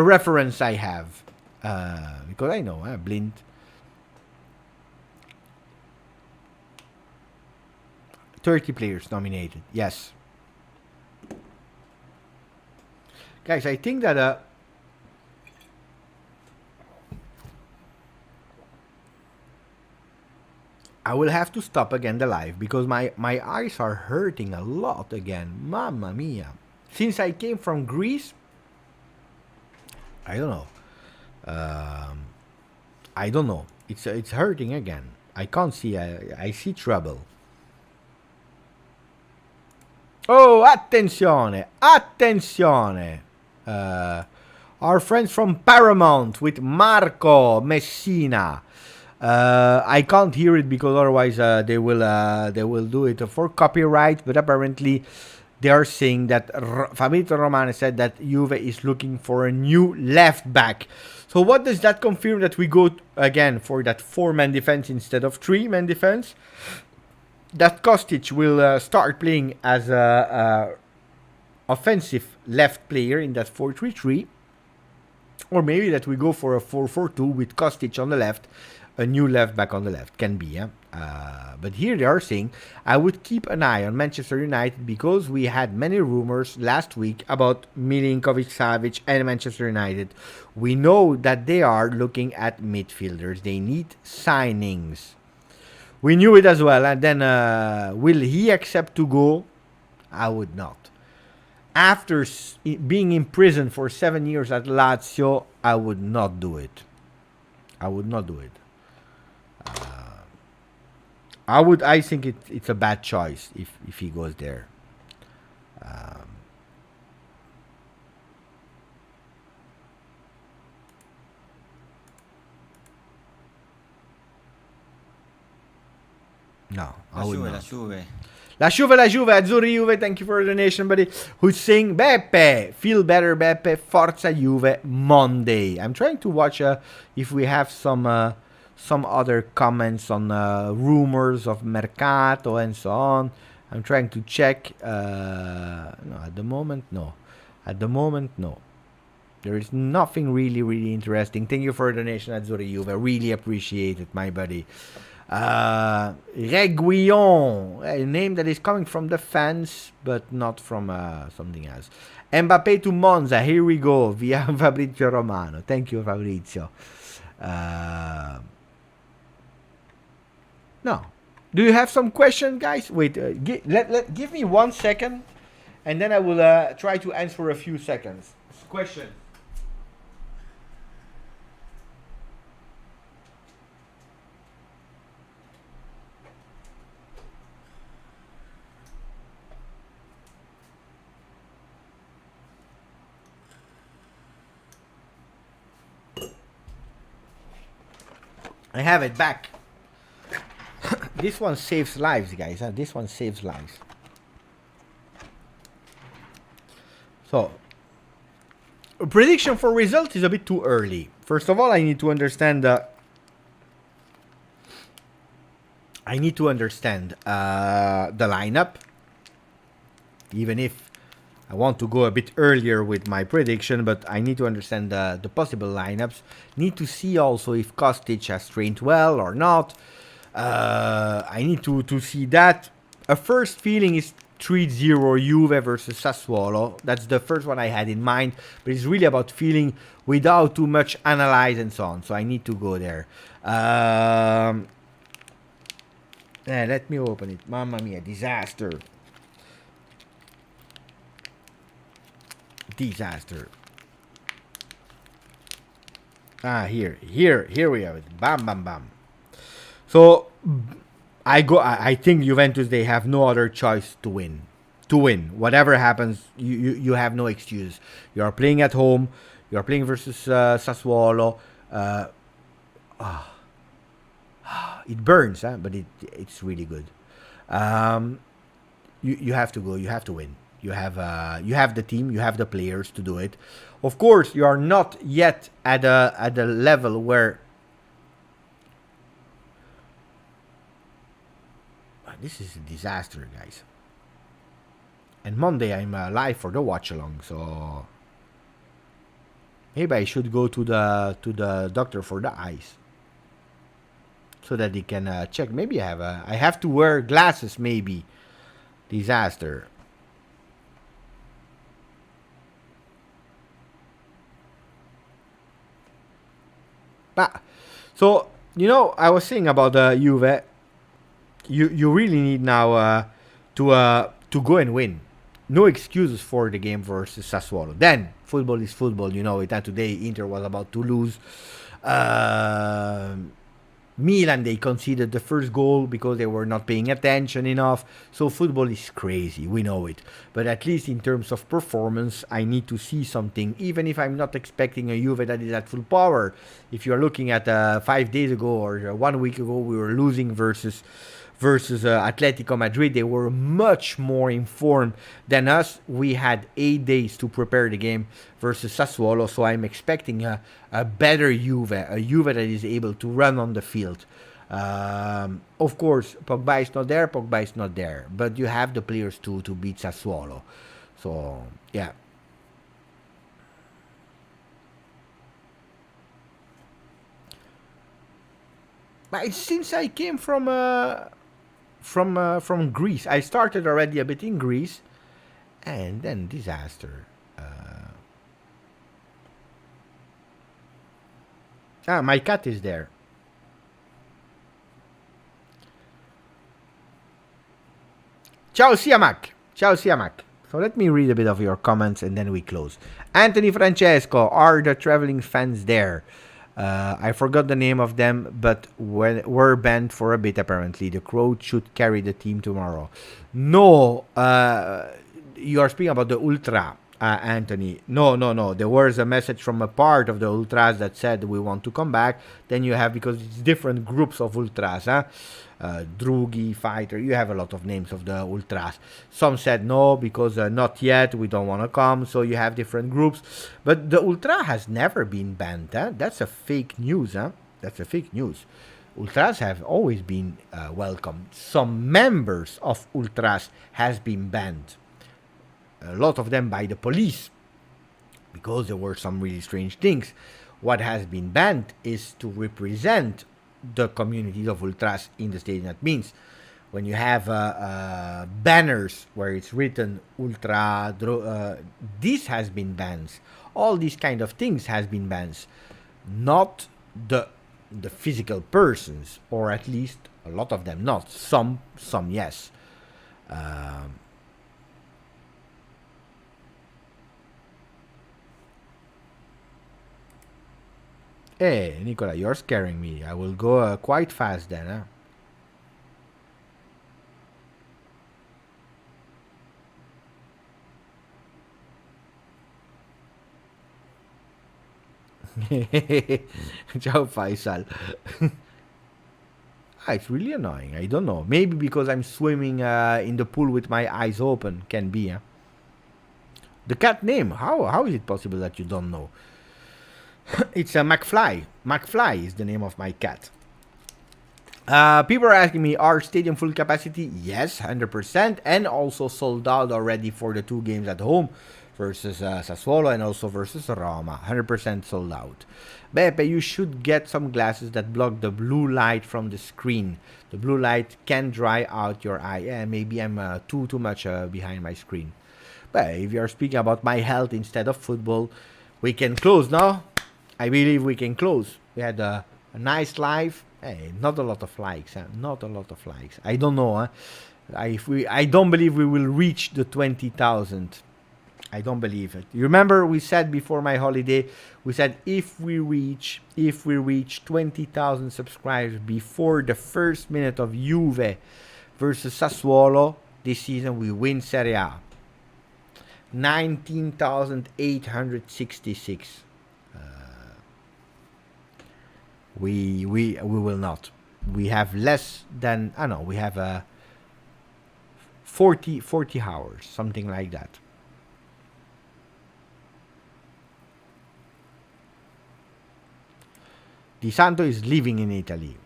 Speaker 1: reference I have, because I know Blind. "30 players nominated." Yes, guys. I think that I will have to stop again the live because my eyes are hurting a lot again. Mamma mia! Since I came from Greece. I don't know. I don't know. It's hurting again. I can't see. I see trouble. Oh, attenzione! Attenzione! Our friends from Paramount with Marco Messina. I can't hear it because otherwise they will do it for copyright. But apparently they are saying that Fabrizio Romano said that Juve is looking for a new left back. So what does that confirm? That we go again for that 4-man defense instead of 3-man defense? That Kostic will start playing as a offensive left player in that 4-3-3, or maybe that we go for a 4-4-2 with Kostic on the left, a new left back on the left. Can be, yeah. But here they are saying I would keep an eye on Manchester United because we had many rumors last week about Milinkovic-Savic and Manchester United. We know that they are looking at midfielders. They need signings. We knew it as well. And then will he accept to go? I would not. After being in prison for 7 years at Lazio, I would not do it. I would not do it. I think it's a bad choice if he goes there. No, I would not. La Juve, Azzurri Juve, thank you for the donation, buddy. Who's saying, Beppe, feel better, Beppe, Forza Juve, Monday. I'm trying to watch if we have some other comments on rumors of Mercato and so on. I'm trying to check. No, at the moment, no. At the moment, no. There is nothing really interesting. Thank you for the donation, Azzurri Juve. Really appreciate it, my buddy. Reguillon, a name that is coming from the fans, but not from something else. Mbappé to Monza, here we go, via Fabrizio Romano. Thank you, Fabrizio. No. Do you have some questions, guys? Wait, give me 1 second, and then I will try to answer a few seconds. Question. I have it back. This one saves lives, guys. This one saves lives. So, a prediction for results is a bit too early. First of all, I need to understand the lineup. Even if I want to go a bit earlier with my prediction, but I need to understand the possible lineups. Need to see also if Kostic has trained well or not. I need to see that. A first feeling is 3-0 Juve versus Sassuolo. That's the first one I had in mind, but it's really about feeling without too much analyze and so on. So I need to go there. Let me open it. Mamma mia, disaster. Disaster. Here we have it. Bam, bam, bam. So I think Juventus, they have no other choice to win. To win, whatever happens, you have no excuse. You are playing at home. You are playing versus Sassuolo. It burns, but it's really good. You have to go. You have to win. You have the team. You have the players to do it. Of course, you are not yet at a level where. This is a disaster, guys. And Monday I'm live for the watch along, so maybe I should go to the doctor for the eyes, so that they can check. Maybe I have to wear glasses. Maybe. Disaster. But so I was saying about the Juve. You really need now to go and win. No excuses for the game versus Sassuolo. Then football is football, you know it. And today Inter was about to lose. Milan, they conceded the first goal because they were not paying attention enough. So football is crazy, we know it. But at least in terms of performance, I need to see something, even if I'm not expecting a Juve that is at full power. If you're looking at 5 days ago or 1 week ago, we were losing versus Atletico Madrid. They were much more informed than us. We had 8 days to prepare the game versus Sassuolo, so I'm expecting a better Juve, a Juve that is able to run on the field. Of course, Pogba is not there, but you have the players to beat Sassuolo. So, yeah. But since I came from Greece. I started already a bit in Greece, and then disaster. My cat is there. Ciao Siamak. Ciao Siamak. So let me read a bit of your comments and then we close. Anthony Francesco, are the traveling fans there? I forgot the name of them, but were banned for a bit apparently. The crowd should carry the team tomorrow. No, you are speaking about the Ultra, Anthony. No. There was a message from a part of the Ultras that said we want to come back. Then you have, because it's different groups of Ultras, Drugi, Fighter, you have a lot of names of the Ultras. Some said no, because not yet, we don't want to come, so you have different groups. But the Ultra has never been banned, that's a fake news, that's a fake news. Ultras have always been welcome. Some members of Ultras has been banned, a lot of them by the police, because there were some really strange things. What has been banned is to represent the communities of Ultras in the stadium. That means when you have banners where it's written Ultra, this has been banned. All these kind of things has been banned. Not the physical persons, or at least a lot of them not. Some yes. Hey, Nicola, you're scaring me. I will go quite fast then, huh? Ciao, Faisal. It's really annoying. I don't know. Maybe because I'm swimming in the pool with my eyes open. Can be, huh? The cat name. How is it possible that you don't know? It's a McFly. McFly is the name of my cat. People are asking me, are stadium full capacity? Yes, 100%. And also sold out already for the 2 games at home versus Sassuolo and also versus Roma. 100% sold out. Beppe, you should get some glasses that block the blue light from the screen. The blue light can dry out your eye. Yeah, maybe I'm too much behind my screen. But if you're speaking about my health instead of football, we can close now. I believe we can close. We had a nice live. Hey, not a lot of likes. Not a lot of likes. I don't know. I don't believe we will reach the 20,000. I don't believe it. You remember we said before my holiday, we said if we reach 20,000 subscribers before the first minute of Juve versus Sassuolo this season, we win Serie A. 19,866. We will not. We have less than, I don't know, we have 40 hours, something like that. Di Santo is living in Italy.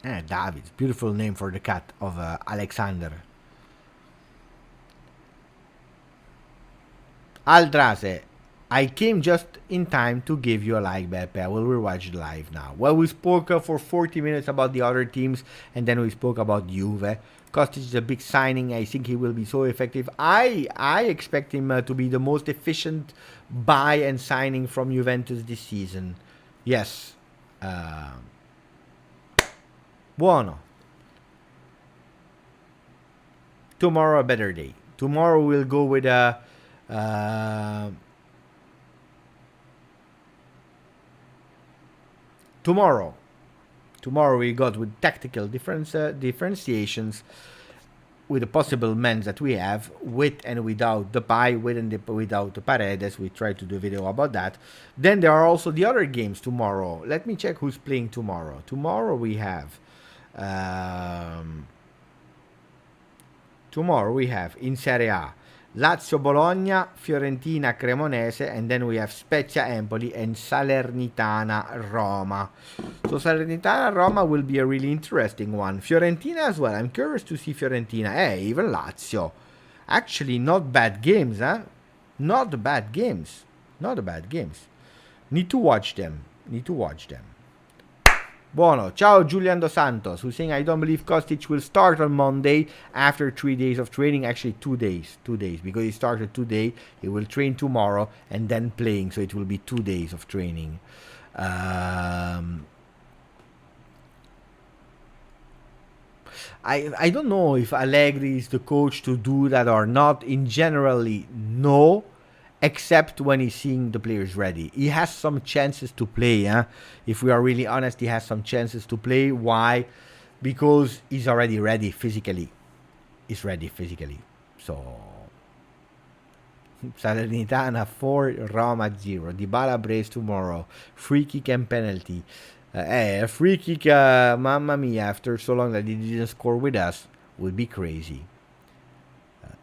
Speaker 1: David, beautiful name for the cat of Alexander. Aldrase, I came just in time to give you a like, Beppe. I will rewatch the live now. Well, we spoke for 40 minutes about the other teams, and then we spoke about Juve. Kostic is a big signing. I think he will be so effective. I expect him to be the most efficient buy and signing from Juventus this season. Yes. Buono. Tomorrow a better day. Tomorrow we'll go with a Tomorrow we got with tactical differentiations with the possible men that we have, with and without the Pai, with and without the Paredes. We try to do a video about that. Then there are also the other games tomorrow. Let me check who's playing tomorrow. Tomorrow we have in Serie A Lazio Bologna, Fiorentina Cremonese, and then we have Spezia Empoli and Salernitana Roma. So Salernitana Roma will be a really interesting one. Fiorentina as well. I'm curious to see Fiorentina. Hey, even Lazio. Actually, not bad games, huh? Not bad games. Need to watch them. Buono. Ciao Julian Dos Santos, who's saying, I don't believe Kostic will start on Monday after 3 days of training. Actually, 2 days. 2 days. Because he started today. He will train tomorrow and then playing. So it will be 2 days of training. I don't know if Allegri is the coach to do that or not. In generally, no. Except when he's seeing the players ready. He has some chances to play. If we are really honest, he has some chances to play. Why? Because he's already ready physically. He's ready physically. So, Salernitana 4, Roma 0. Dybala brace tomorrow. Free kick and penalty. A free kick, mamma mia, after so long that he didn't score with us, would be crazy.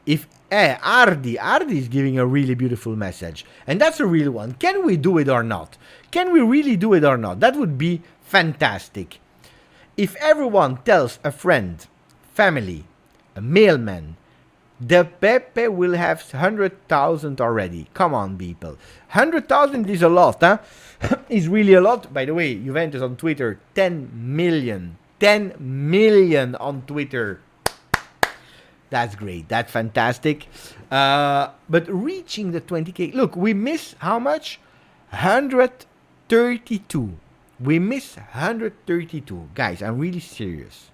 Speaker 1: If Ardi is giving a really beautiful message, and that's a real one. Can we do it or not? Can we really do it or not? That would be fantastic. If everyone tells a friend, family, a mailman, the Pepe will have 100,000 already. Come on, people. 100,000 is a lot, huh? Is really a lot. By the way, Juventus on Twitter, 10 million. 10 million on Twitter. That's great. That's fantastic. But reaching the 20K. Look, we miss how much? 132. We miss 132. Guys, I'm really serious.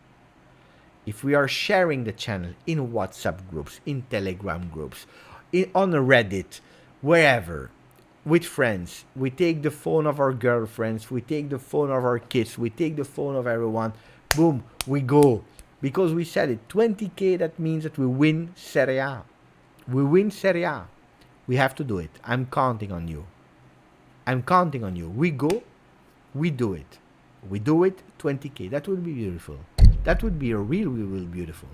Speaker 1: If we are sharing the channel in WhatsApp groups, in Telegram groups, on Reddit, wherever, with friends, we take the phone of our girlfriends, we take the phone of our kids, we take the phone of everyone. Boom, we go. Because we said it, 20K, that means that we win Serie A. We win Serie A. We have to do it. I'm counting on you. We go, we do it. We do it, 20K. That would be beautiful. That would be a real beautiful.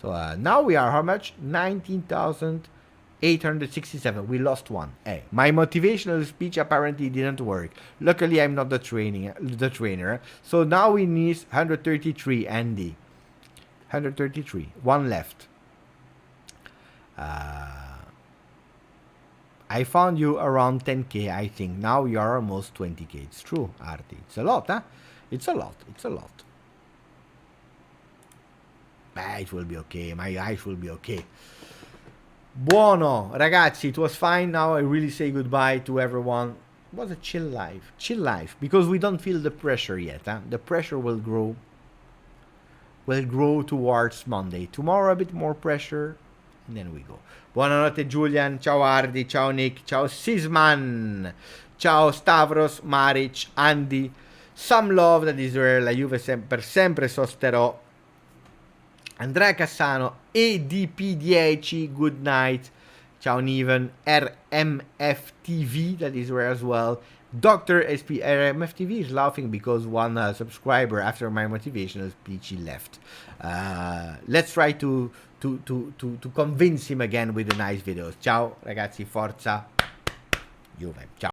Speaker 1: So now we are how much? 19,867. We lost one. Hey, my motivational speech apparently didn't work. Luckily, I'm not the trainer. So now we need 133, Andy. 133. One left. I found you around 10K, I think. Now you are almost 20K. It's true, Arti. It's a lot, huh? It's a lot. It will be okay. My eyes will be okay. Buono, ragazzi. It was fine. Now I really say goodbye to everyone. It was a chill life. Because we don't feel the pressure yet, huh? The pressure will grow towards Monday. Tomorrow a bit more pressure, and then we go. Buonanotte Julian, ciao Ardi, ciao Nick, ciao Sisman, ciao Stavros, Maric, Andy, some love that Israel, la Juve per sempre sosterò. Andrea Cassano, ADP10, good night. Ciao Niven, RMFTV, that is where as well. Dr. SP RMFTV is laughing because one subscriber after my motivational speech he left. Let's try to convince him again with the nice videos. Ciao ragazzi, forza Juve. Ciao.